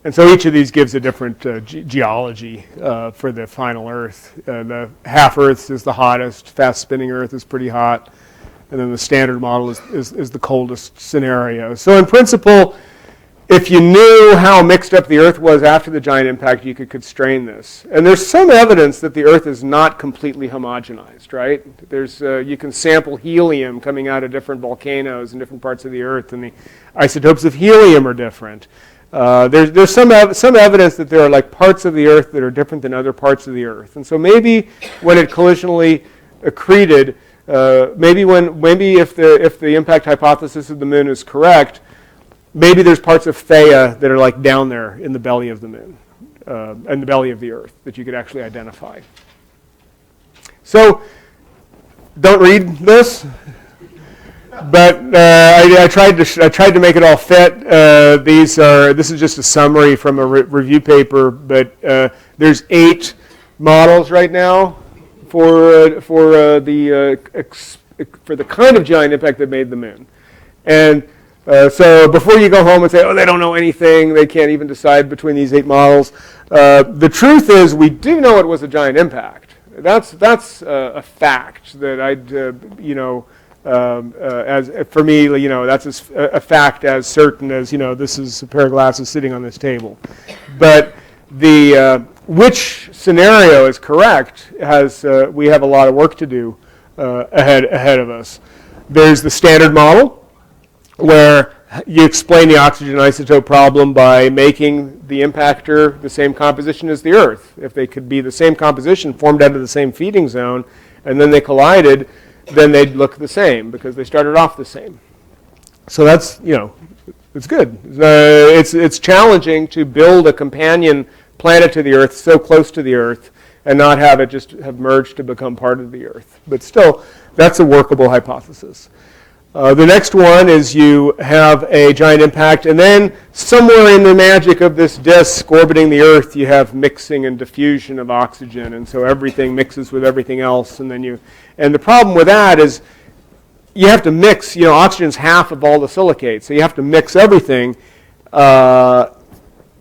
And so each of these gives a different geology for the final Earth. The half Earth is the hottest, fast-spinning Earth is pretty hot, and then the standard model is the coldest scenario. So in principle, if you knew how mixed up the Earth was after the giant impact, you could constrain this. And there's some evidence that the Earth is not completely homogenized, right? You can sample helium coming out of different volcanoes in different parts of the Earth, and the isotopes of helium are different. There's some evidence that there are like parts of the Earth that are different than other parts of the Earth, and so maybe when it collisionally accreted, maybe if the impact hypothesis of the Moon is correct, maybe there's parts of Theia that are like down there in the belly of the Moon, and the belly of the Earth that you could actually identify. So don't read this. But I tried to make it all fit. This is just a summary from a review paper, but there's 8 models right now for the kind of giant impact that made the Moon. And so before you go home and say, oh, they don't know anything, they can't even decide between these 8 models, the truth is we do know it was a giant impact. That's a fact that as for me, that's a fact as certain as this is a pair of glasses sitting on this table. But the which scenario is correct we have a lot of work to do ahead of us. There's the standard model, where you explain the oxygen isotope problem by making the impactor the same composition as the Earth. If they could be the same composition, formed out of the same feeding zone, and then they collided, then they'd look the same because they started off the same. So that's, it's good. It's challenging to build a companion planet to the Earth so close to the Earth and not have it just have merged to become part of the Earth. But still, that's a workable hypothesis. The next one is you have a giant impact, and then somewhere in the magic of this disk orbiting the Earth, you have mixing and diffusion of oxygen, and so everything mixes with everything else, and the problem with that is you have to mix. Oxygen's half of all the silicates, so you have to mix everything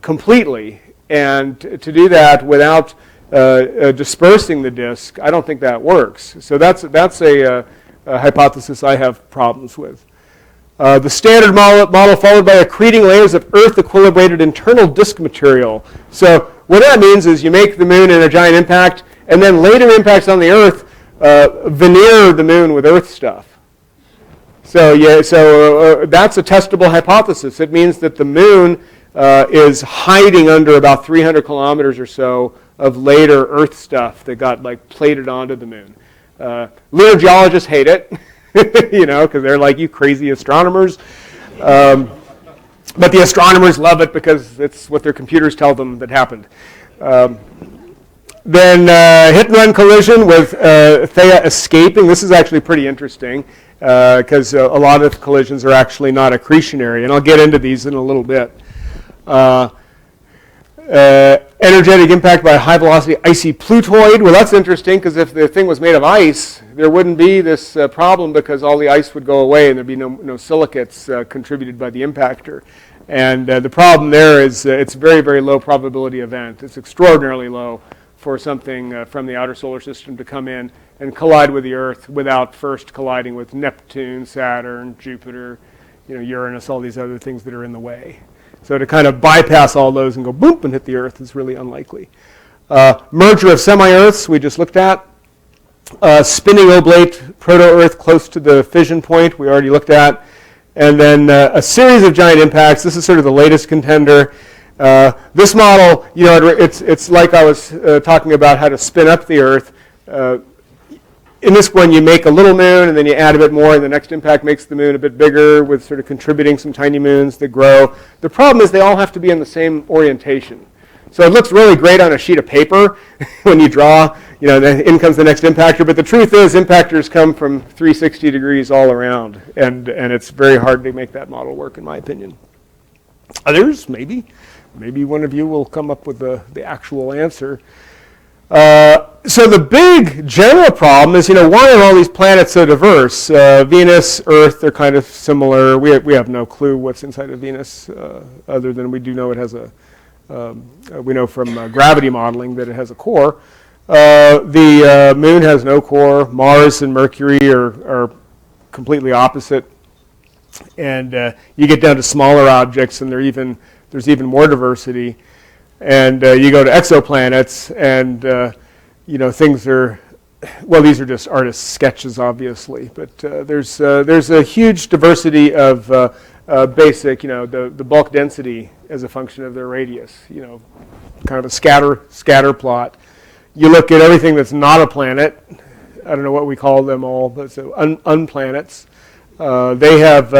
completely, and to do that without dispersing the disk, I don't think that works. So that's a hypothesis I have problems with. The standard model followed by accreting layers of Earth-equilibrated internal disk material. So what that means is you make the moon in a giant impact, and then later impacts on the Earth veneer the moon with Earth stuff. So that's a testable hypothesis. It means that the moon is hiding under about 300 kilometers or so of later Earth stuff that got plated onto the moon. Lunar geologists hate it, because they're like, you crazy astronomers. But the astronomers love it because it's what their computers tell them that happened. Then hit-and-run collision with Theia escaping. This is actually pretty interesting because a lot of collisions are actually not accretionary, and I'll get into these in a little bit. Energetic impact by a high-velocity icy plutoid. Well, that's interesting because if the thing was made of ice, there wouldn't be this problem because all the ice would go away and there'd be no silicates contributed by the impactor. And the problem there is it's a very, very low probability event. It's extraordinarily low for something from the outer solar system to come in and collide with the Earth without first colliding with Neptune, Saturn, Jupiter, Uranus, all these other things that are in the way. So to kind of bypass all those and go boom and hit the Earth is really unlikely. Merger of semi-Earths we just looked at. Spinning oblate proto-Earth close to the fission point we already looked at. And then a series of giant impacts. This is sort of the latest contender. This model, it's like I was talking about how to spin up the Earth. In this one, you make a little moon, and then you add a bit more, and the next impact makes the moon a bit bigger with sort of contributing some tiny moons that grow. The problem is they all have to be in the same orientation. So it looks really great on a sheet of paper when you draw, then in comes the next impactor. But the truth is impactors come from 360 degrees all around, and it's very hard to make that model work, in my opinion. Others, maybe one of you will come up with the actual answer. So the big general problem is, why are all these planets so diverse? Venus, Earth, they're kind of similar. We have no clue what's inside of Venus, other than we do know it has we know from gravity modeling that it has a core. The moon has no core. Mars and Mercury are completely opposite. And you get down to smaller objects, and there's even more diversity. And you go to exoplanets, and things are, well, these are just artist sketches, obviously, but there's a huge diversity of basic, the bulk density as a function of their radius, kind of a scatter plot. You look at everything that's not a planet. I don't know what we call them all, but so unplanets. They have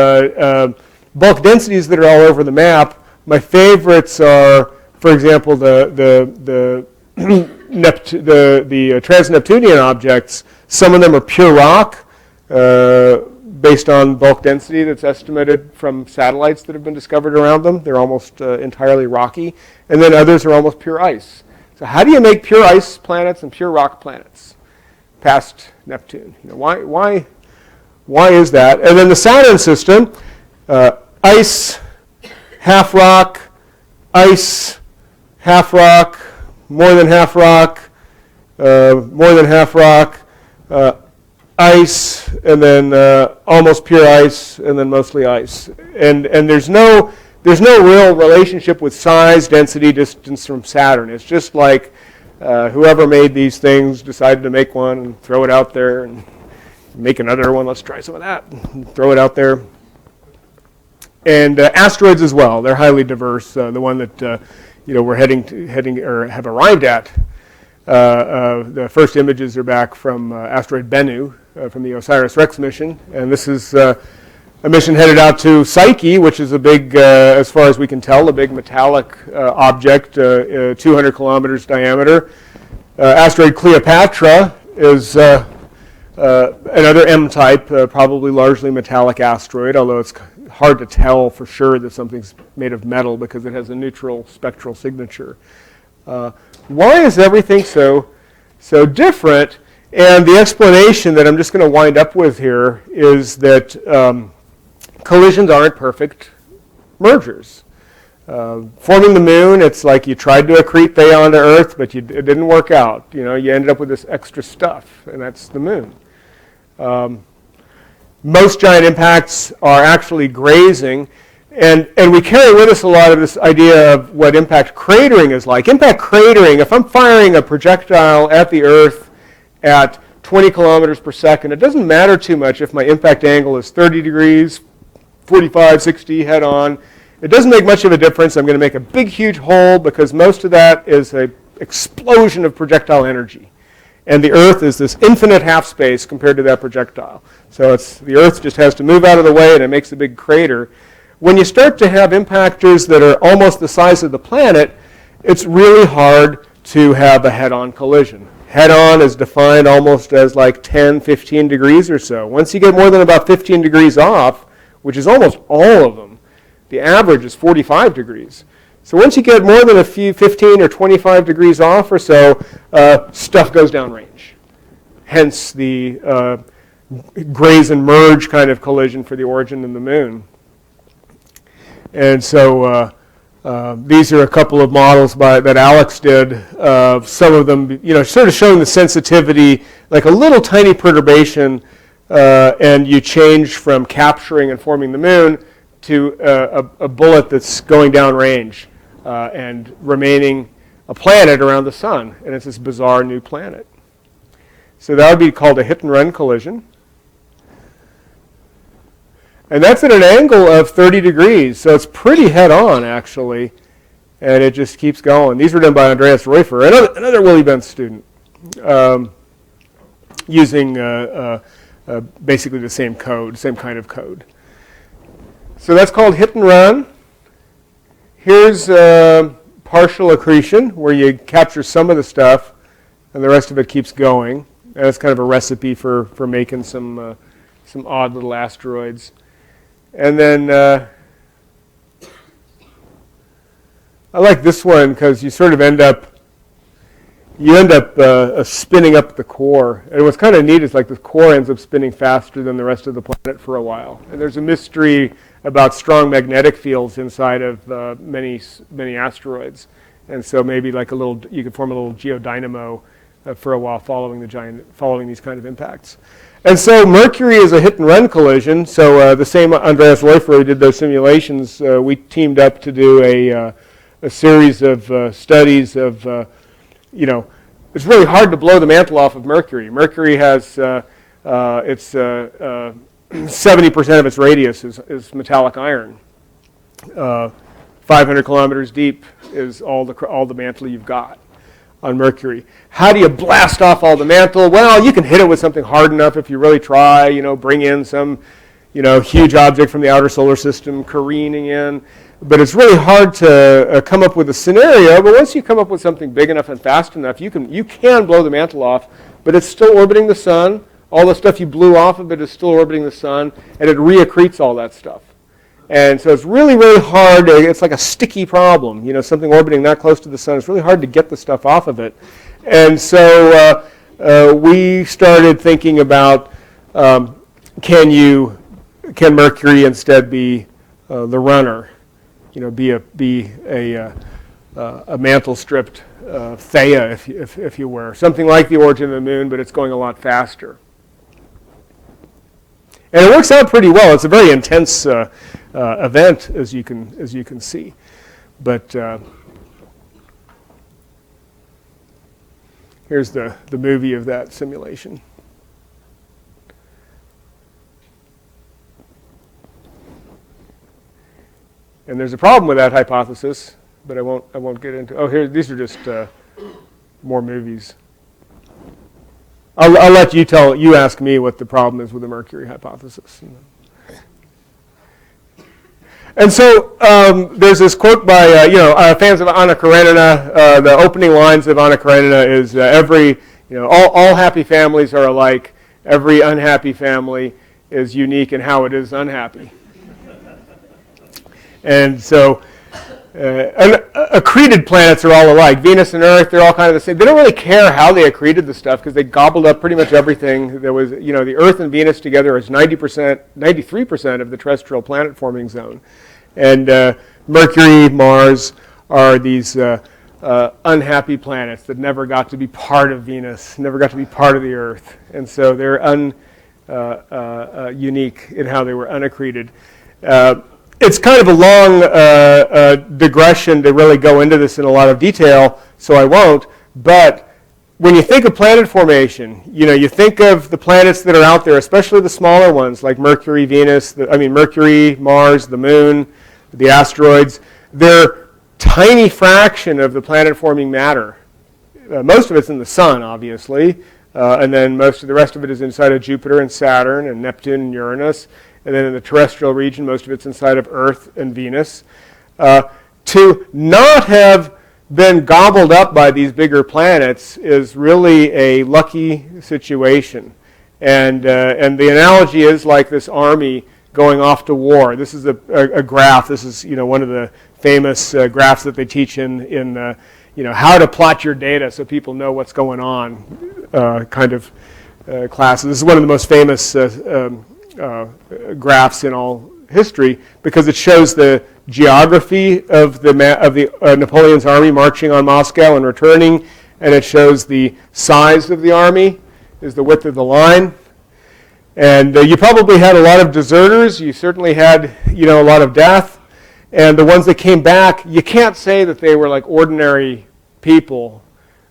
bulk densities that are all over the map. My favorites are, for example, the trans-Neptunian objects. Some of them are pure rock, based on bulk density that's estimated from satellites that have been discovered around them. They're almost entirely rocky. And then others are almost pure ice. So how do you make pure ice planets and pure rock planets past Neptune? Why is that? And then the Saturn system, ice, half rock, ice, half rock, more than half rock, more than half rock, ice, and then almost pure ice, and then mostly ice. And there's no there's no real relationship with size, density, distance from Saturn. It's just like whoever made these things decided to make one and throw it out there and make another one. Let's try some of that. And throw it out there. And asteroids as well. They're highly diverse. The one that we're heading or have arrived at. The first images are back from asteroid Bennu from the OSIRIS-REx mission, and this is a mission headed out to Psyche, which is a big, as far as we can tell, a big metallic object, 200 kilometers diameter. Asteroid Cleopatra is another M-type, probably largely metallic asteroid, although it's hard to tell for sure that something's made of metal because it has a neutral spectral signature. Why is everything so different? And the explanation that I'm just going to wind up with here is that collisions aren't perfect mergers. Forming the moon, it's like you tried to accrete Theia to Earth, but it didn't work out. You ended up with this extra stuff, and that's the moon. Most giant impacts are actually grazing, and we carry with us a lot of this idea of what impact cratering is like. Impact cratering, if I'm firing a projectile at the Earth at 20 kilometers per second, it doesn't matter too much if my impact angle is 30 degrees, 45, 60 head on. It doesn't make much of a difference. I'm going to make a big, huge hole because most of that is an explosion of projectile energy. And the Earth is this infinite half space compared to that projectile. So the Earth just has to move out of the way and it makes a big crater. When you start to have impactors that are almost the size of the planet, it's really hard to have a head-on collision. Head-on is defined almost as like 10, 15 degrees or so. Once you get more than about 15 degrees off, which is almost all of them, the average is 45 degrees. So once you get more than a few 15 or 25 degrees off or so, stuff goes downrange. Hence the graze and merge kind of collision for the origin of the moon. And so these are a couple of models that Alex did. Some of them, sort of showing the sensitivity, like a little tiny perturbation, and you change from capturing and forming the moon to a bullet that's going downrange and remaining a planet around the sun. And it's this bizarre new planet. So that would be called a hit-and-run collision. And that's at an angle of 30 degrees, so it's pretty head-on, actually. And it just keeps going. These were done by Andreas Reufer, another Willy Benz student, using basically the same code, same kind of code. So that's called hit and run. Here's partial accretion, where you capture some of the stuff, and the rest of it keeps going. And that's kind of a recipe for making some odd little asteroids. And then I like this one because you sort of end up spinning up the core. And what's kind of neat is like the core ends up spinning faster than the rest of the planet for a while. And there's a mystery about strong magnetic fields inside of many asteroids. And so maybe like you could form a little geodynamo for a while following these kind of impacts. And so Mercury is a hit-and-run collision. So the same Andreas Reufer who did those simulations, we teamed up to do a series of studies of, it's really hard to blow the mantle off of Mercury. Mercury has, 70% of its radius is metallic iron. 500 kilometers deep is all the mantle you've got on Mercury. How do you blast off all the mantle? Well, you can hit it with something hard enough if you really try, bring in some, huge object from the outer solar system careening in. But it's really hard to come up with a scenario. But once you come up with something big enough and fast enough, you can blow the mantle off, but it's still orbiting the sun. All the stuff you blew off of it is still orbiting the sun, and it reaccretes all that stuff. And so it's really, really hard. It's like a sticky problem. Something orbiting that close to the sun, it's really hard to get the stuff off of it. And so we started thinking about can Mercury instead be the runner? Be a mantle-stripped Theia, if you were. Something like the origin of the moon, but it's going a lot faster. And it works out pretty well. It's a very intense event, as you can see. But here's the movie of that simulation. And there's a problem with that hypothesis, but I won't get into. Oh, here, these are just more movies. I'll let you ask me what the problem is with the Mercury hypothesis. And so there's this quote by fans of Anna Karenina. The opening lines of Anna Karenina is all happy families are alike. Every unhappy family is unique in how it is unhappy. And so accreted planets are all alike. Venus and Earth, they're all kind of the same. They don't really care how they accreted the stuff because they gobbled up pretty much everything. There was, the Earth and Venus together is 93% of the terrestrial planet forming zone. And Mercury, Mars are these unhappy planets that never got to be part of Venus, never got to be part of the Earth. And so they're unique in how they were unaccreted. It's kind of a long digression to really go into this in a lot of detail, so I won't. But when you think of planet formation, you think of the planets that are out there, especially the smaller ones like Mercury, Venus, Mercury, Mars, the Moon, the asteroids. They're tiny fraction of the planet-forming matter. Most of it's in the Sun, obviously, and then most of the rest of it is inside of Jupiter and Saturn and Neptune and Uranus. And then in the terrestrial region, most of it's inside of Earth and Venus. To not have been gobbled up by these bigger planets is really a lucky situation. And the analogy is like this army going off to war. This is a graph. This is one of the famous graphs that they teach in how to plot your data so people know what's going on classes. This is one of the most famous graphs in all history because it shows the geography of Napoleon's army marching on Moscow and returning, and it shows the size of the army is the width of the line. And you probably had a lot of deserters. You certainly had a lot of death. And the ones that came back, you can't say that they were like ordinary people.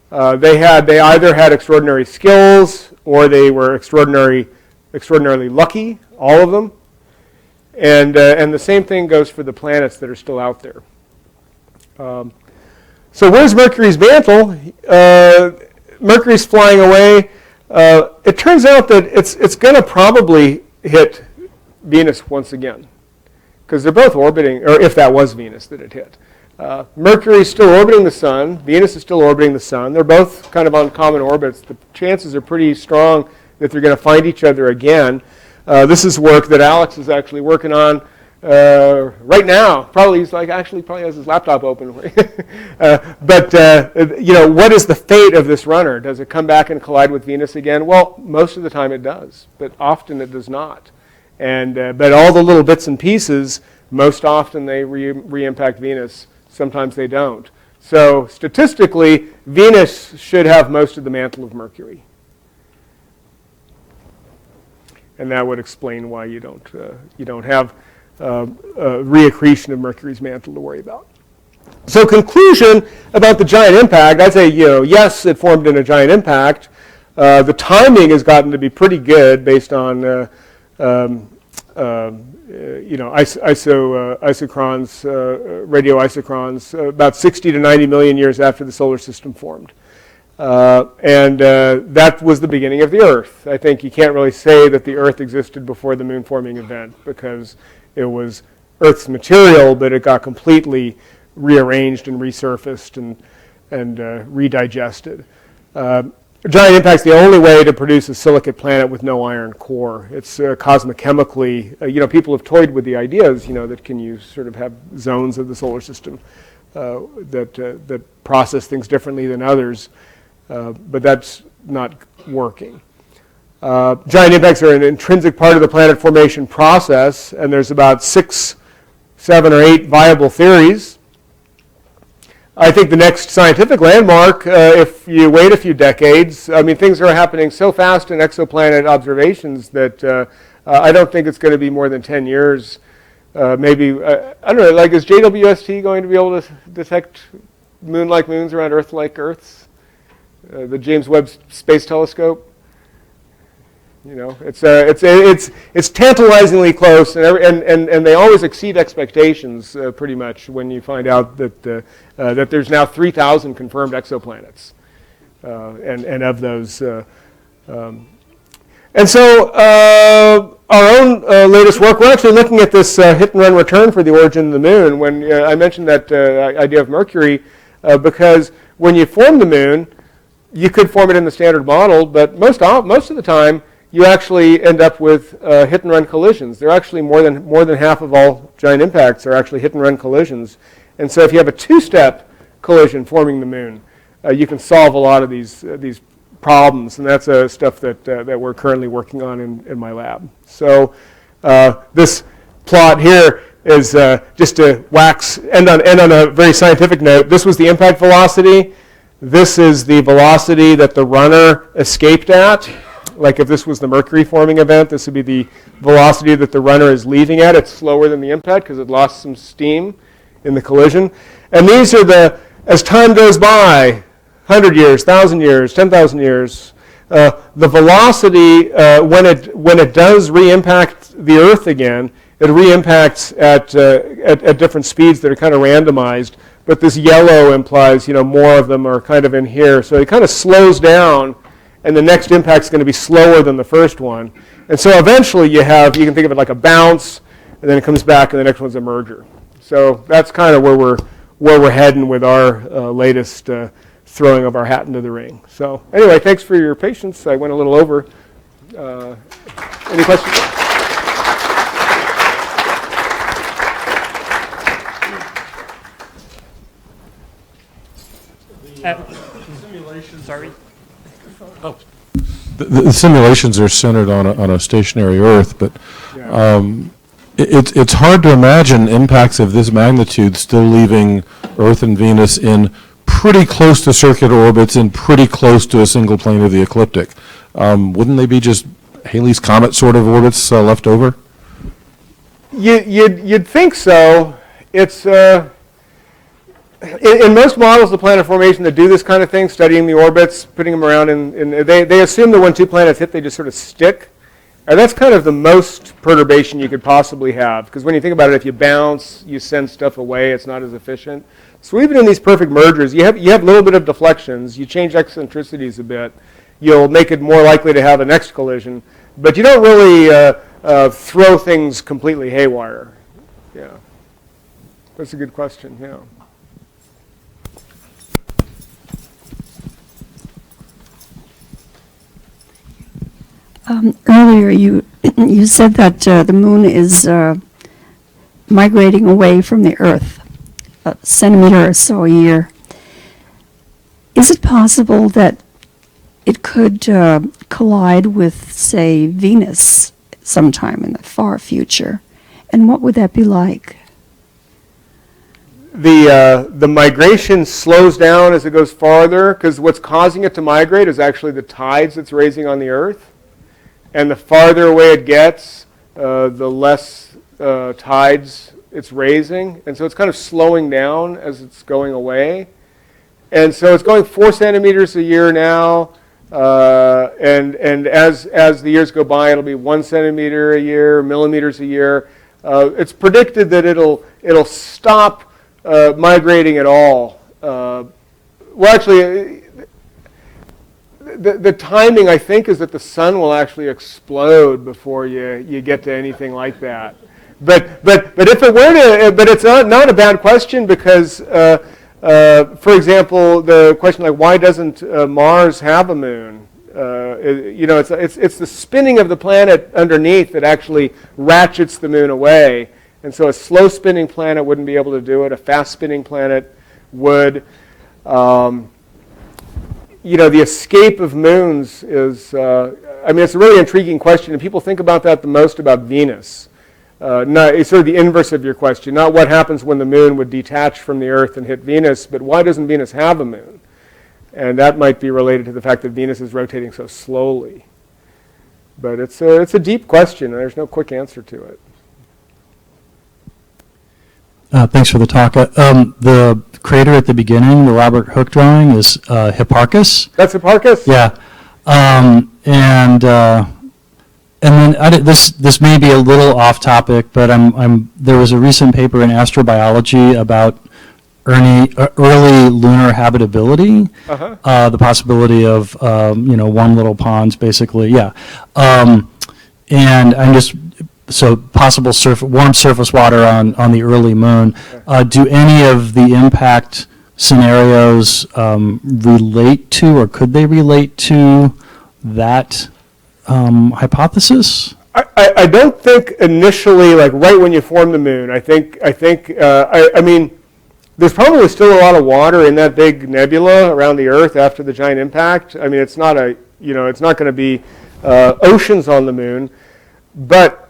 They either had extraordinary skills or they were extraordinarily lucky, all of them. And the same thing goes for the planets that are still out there. So where's Mercury's mantle? Mercury's flying away. It turns out that it's going to probably hit Venus once again because they're both orbiting, or if that was Venus that it hit. Mercury is still orbiting the Sun. Venus is still orbiting the Sun. They're both kind of on common orbits. The chances are pretty strong that they're going to find each other again. This is work that Alex is actually working on right now. Probably has his laptop open. But what is the fate of this runner? Does it come back and collide with Venus again? Well, most of the time it does, but often it does not. And but all the little bits and pieces, most often they re-impact Venus. Sometimes they don't. So statistically, Venus should have most of the mantle of Mercury. And that would explain why you don't have reaccretion of Mercury's mantle to worry about. So conclusion about the giant impact, I'd say yes, it formed in a giant impact. The timing has gotten to be pretty good based on isochrons, radioisochrons, about 60 to 90 million years after the solar system formed. That was the beginning of the Earth. I think you can't really say that the Earth existed before the moon forming event because it was Earth's material, but it got completely rearranged and resurfaced and redigested. Giant impact's the only way to produce a silicate planet with no iron core. It's cosmochemically, people have toyed with the ideas, that can you sort of have zones of the solar system that process things differently than others. But that's not working. Giant impacts are an intrinsic part of the planet formation process, and there's about 6, 7, or 8 viable theories. I think the next scientific landmark, if you wait a few decades, things are happening so fast in exoplanet observations that I don't think it's going to be more than 10 years. Maybe, I don't know, like is JWST going to be able to detect moon-like moons around Earth-like Earths? The James Webb Space Telescope? You know, it's tantalizingly close, and they always exceed expectations pretty much when you find out that that there's now 3,000 confirmed exoplanets, and of those, and so our own latest work, we're actually looking at this hit and run return for the origin of the moon. When I mentioned that idea of Mercury, because when you form the moon, you could form it in the standard model, but most of the time, you actually end up with hit and run collisions. They're actually more than half of all giant impacts are actually hit and run collisions. And so if you have a two-step collision forming the moon, you can solve a lot of these problems, and that's stuff that we're currently working on in my lab. So this plot here is just to end on a very scientific note. This was the impact velocity. This is the velocity that the runner escaped at. Like if this was the Mercury forming event, this would be the velocity that the runner is leaving at. It's slower than the impact because it lost some steam in the collision. And these are as time goes by, 100 years, 1,000 years, 10,000 years, the velocity, when it does re-impact the Earth again, it re-impacts at different speeds that are kind of randomized. But this yellow implies, more of them are kind of in here. So it kind of slows down, and the next impact is going to be slower than the first one. And so eventually you can think of it like a bounce, and then it comes back, and the next one's a merger. So that's kind of where we're heading with our latest throwing of our hat into the ring. So anyway, thanks for your patience. I went a little over. Any questions? Simulation. Sorry. Oh. The simulations are centered on a stationary Earth, but it's hard to imagine impacts of this magnitude still leaving Earth and Venus in pretty close to circular orbits and pretty close to a single plane of the ecliptic. Wouldn't they be just Halley's Comet sort of orbits left over? You'd think so. It's in most models of planet formation that do this kind of thing, studying the orbits, putting them around, and they assume that when two planets hit, they just sort of stick. And that's kind of the most perturbation you could possibly have, because when you think about it, if you bounce, you send stuff away, it's not as efficient. So even in these perfect mergers, you have a little bit of deflections, you change eccentricities a bit, you'll make it more likely to have a next collision, but you don't really throw things completely haywire. Yeah, that's a good question. Yeah. Earlier, you said that the moon is migrating away from the Earth, a centimeter or so a year. Is it possible that it could collide with, say, Venus sometime in the far future? And what would that be like? The migration slows down as it goes farther, because what's causing it to migrate is actually the tides it's raising on the Earth. And the farther away it gets, the less tides it's raising. And so it's kind of slowing down as it's going away. And so it's going 4 centimeters a year now. And as the years go by, it'll be 1 centimeter a year, millimeters a year. It's predicted that it'll stop migrating at all. Well, actually, the timing, I think, is that the sun will actually explode before you get to anything like that. But if it were to, but it's not a bad question, because, for example, the question like, why doesn't Mars have a moon? It's the spinning of the planet underneath that actually ratchets the moon away. And so a slow spinning planet wouldn't be able to do it. A fast spinning planet would. The escape of moons is, it's a really intriguing question, and people think about that the most about Venus. It's sort of the inverse of your question, not what happens when the moon would detach from the Earth and hit Venus, but why doesn't Venus have a moon? And that might be related to the fact that Venus is rotating so slowly. But it's a deep question. There's no quick answer to it. Thanks for the talk. The crater at the beginning, the Robert Hooke drawing, is Hipparchus. That's Hipparchus? Yeah. And then this may be a little off topic, but there was a recent paper in astrobiology about early lunar habitability, the possibility of one little ponds, basically. Yeah. And I'm just so possible warm surface water on the early moon. Do any of the impact scenarios relate to, or could they relate to that hypothesis? I don't think initially, like right when you form the moon. I mean, there's probably still a lot of water in that big nebula around the Earth after the giant impact. I mean, it's not it's not going to be oceans on the moon, but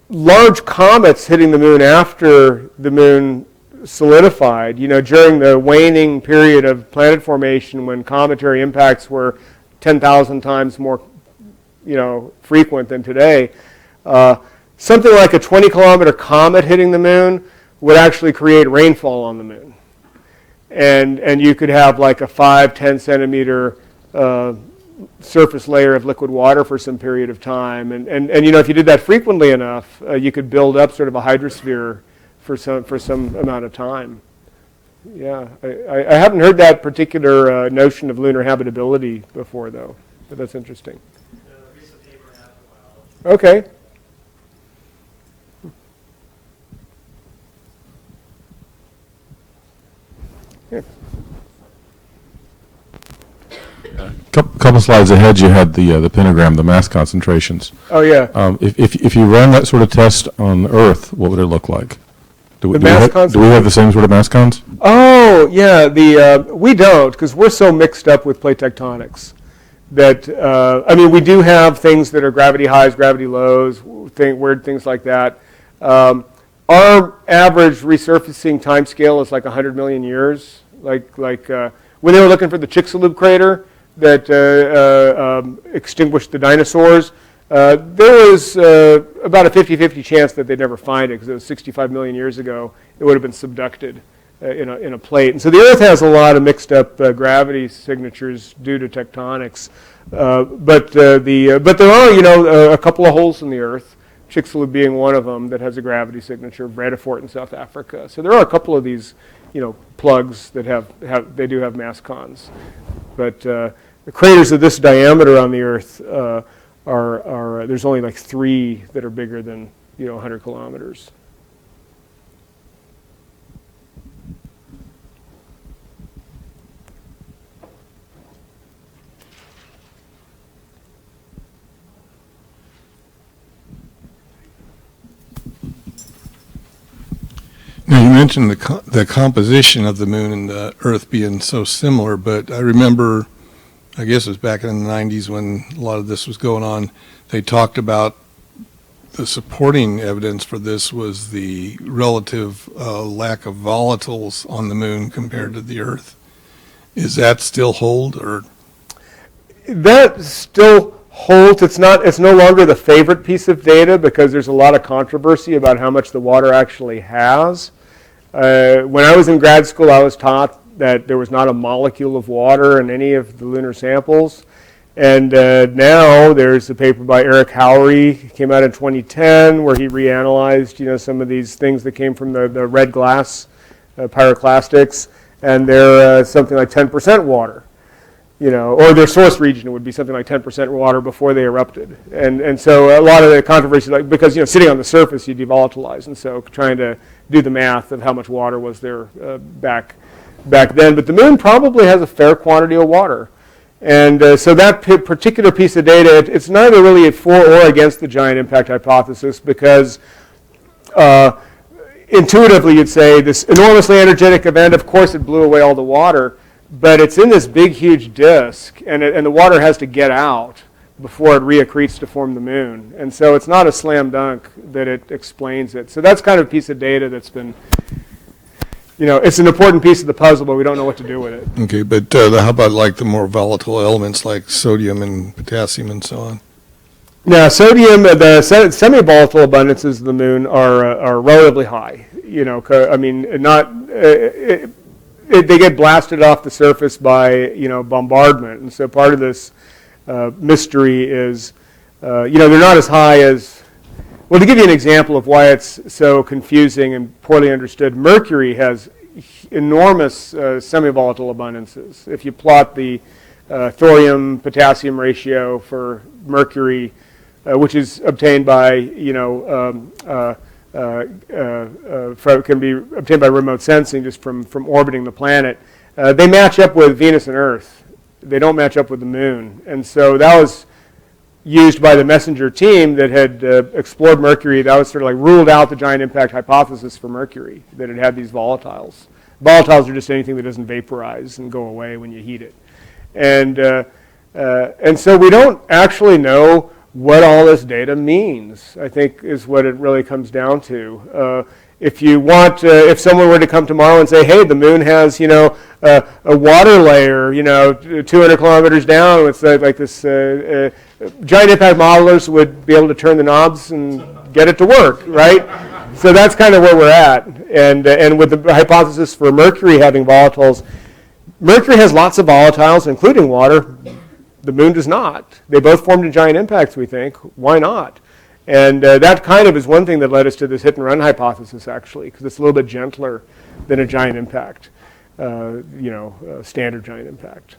large comets hitting the moon after the moon solidified, during the waning period of planet formation when cometary impacts were 10,000 times more, frequent than today. Something like a 20-kilometer comet hitting the moon would actually create rainfall on the moon. And you could have like a 5-10 centimeter surface layer of liquid water for some period of time. And if you did that frequently enough, you could build up sort of a hydrosphere for some amount of time. Yeah, I haven't heard that particular notion of lunar habitability before, though. But that's interesting. Okay. Here. Couple slides ahead, you had the pentagram, the mass concentrations. Oh yeah. If you ran that sort of test on Earth, what would it look like? Do we have the same sort of mass cons? Oh yeah, we don't, because we're so mixed up with plate tectonics that we do have things that are gravity highs, gravity lows, weird things like that. Our average resurfacing time scale is like 100 million years. Like when they were looking for the Chicxulub crater that extinguished the dinosaurs, there was about a 50-50 chance that they'd never find it, because it was 65 million years ago. It would have been subducted in a plate. And so the Earth has a lot of mixed up gravity signatures due to tectonics. But there are, a couple of holes in the Earth, Chicxulub being one of them, that has a gravity signature, Bradford in South Africa. So there are a couple of these, plugs that they do have mass cons. But the craters of this diameter on the Earth are there's only like 3 that are bigger than 100 kilometers. Now, you mentioned the composition of the moon and the Earth being so similar, but I remember, I guess it was back in the 90s when a lot of this was going on, they talked about the supporting evidence for this was the relative lack of volatiles on the moon compared to the Earth. Is that still hold, or? That still holds. It's no longer the favorite piece of data because there's a lot of controversy about how much the water actually has. When I was in grad school, I was taught that there was not a molecule of water in any of the lunar samples. And now there's a paper by Erik came out in 2010, where he reanalyzed, some of these things that came from the red glass pyroclastics, and they're something like 10% water. Or their source region would be something like 10% water before they erupted. And so a lot of the controversy, because sitting on the surface you devolatilize, and so trying to do the math of how much water was there back then. But the moon probably has a fair quantity of water. And so that particular piece of data, it's neither really for or against the giant impact hypothesis, because intuitively you'd say this enormously energetic event, of course it blew away all the water, but it's in this big, huge disk, and the water has to get out before it reaccretes to form the moon. And so it's not a slam dunk that it explains it. So that's kind of a piece of data that's been, it's an important piece of the puzzle, but we don't know what to do with it. Okay, but how about like the more volatile elements like sodium and potassium and so on? Now, sodium, the semi-volatile abundances of the moon are relatively high. I mean, they get blasted off the surface by bombardment, and so part of this mystery is, they're not as high as. Well, to give you an example of why it's so confusing and poorly understood, Mercury has enormous semi-volatile abundances. If you plot the thorium-potassium ratio for Mercury, which is obtained by, can be obtained by remote sensing just from orbiting the planet, they match up with Venus and Earth. They don't match up with the moon. And so that was used by the messenger team that had explored Mercury. That was sort of like ruled out the giant impact hypothesis for Mercury, that it had these volatiles. Volatiles are just anything that doesn't vaporize and go away when you heat it. And so we don't actually know what all this data means, I think, is what it really comes down to. If you want, if someone were to come tomorrow and say, hey, the moon has, a water layer, 200 kilometers down, with like this, giant impact modelers would be able to turn the knobs and get it to work, right? So that's kind of where we're at. And with the hypothesis for Mercury having volatiles, Mercury has lots of volatiles, including water. The moon does not. They both formed in giant impacts, we think. Why not? And that kind of is one thing that led us to this hit and run hypothesis, actually, because it's a little bit gentler than a giant impact, standard giant impact.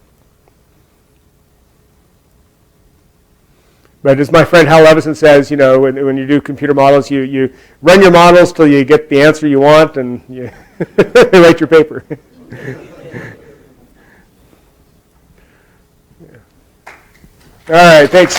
But as my friend Hal Levison says, when you do computer models, you run your models till you get the answer you want, and you write your paper. All right, thanks.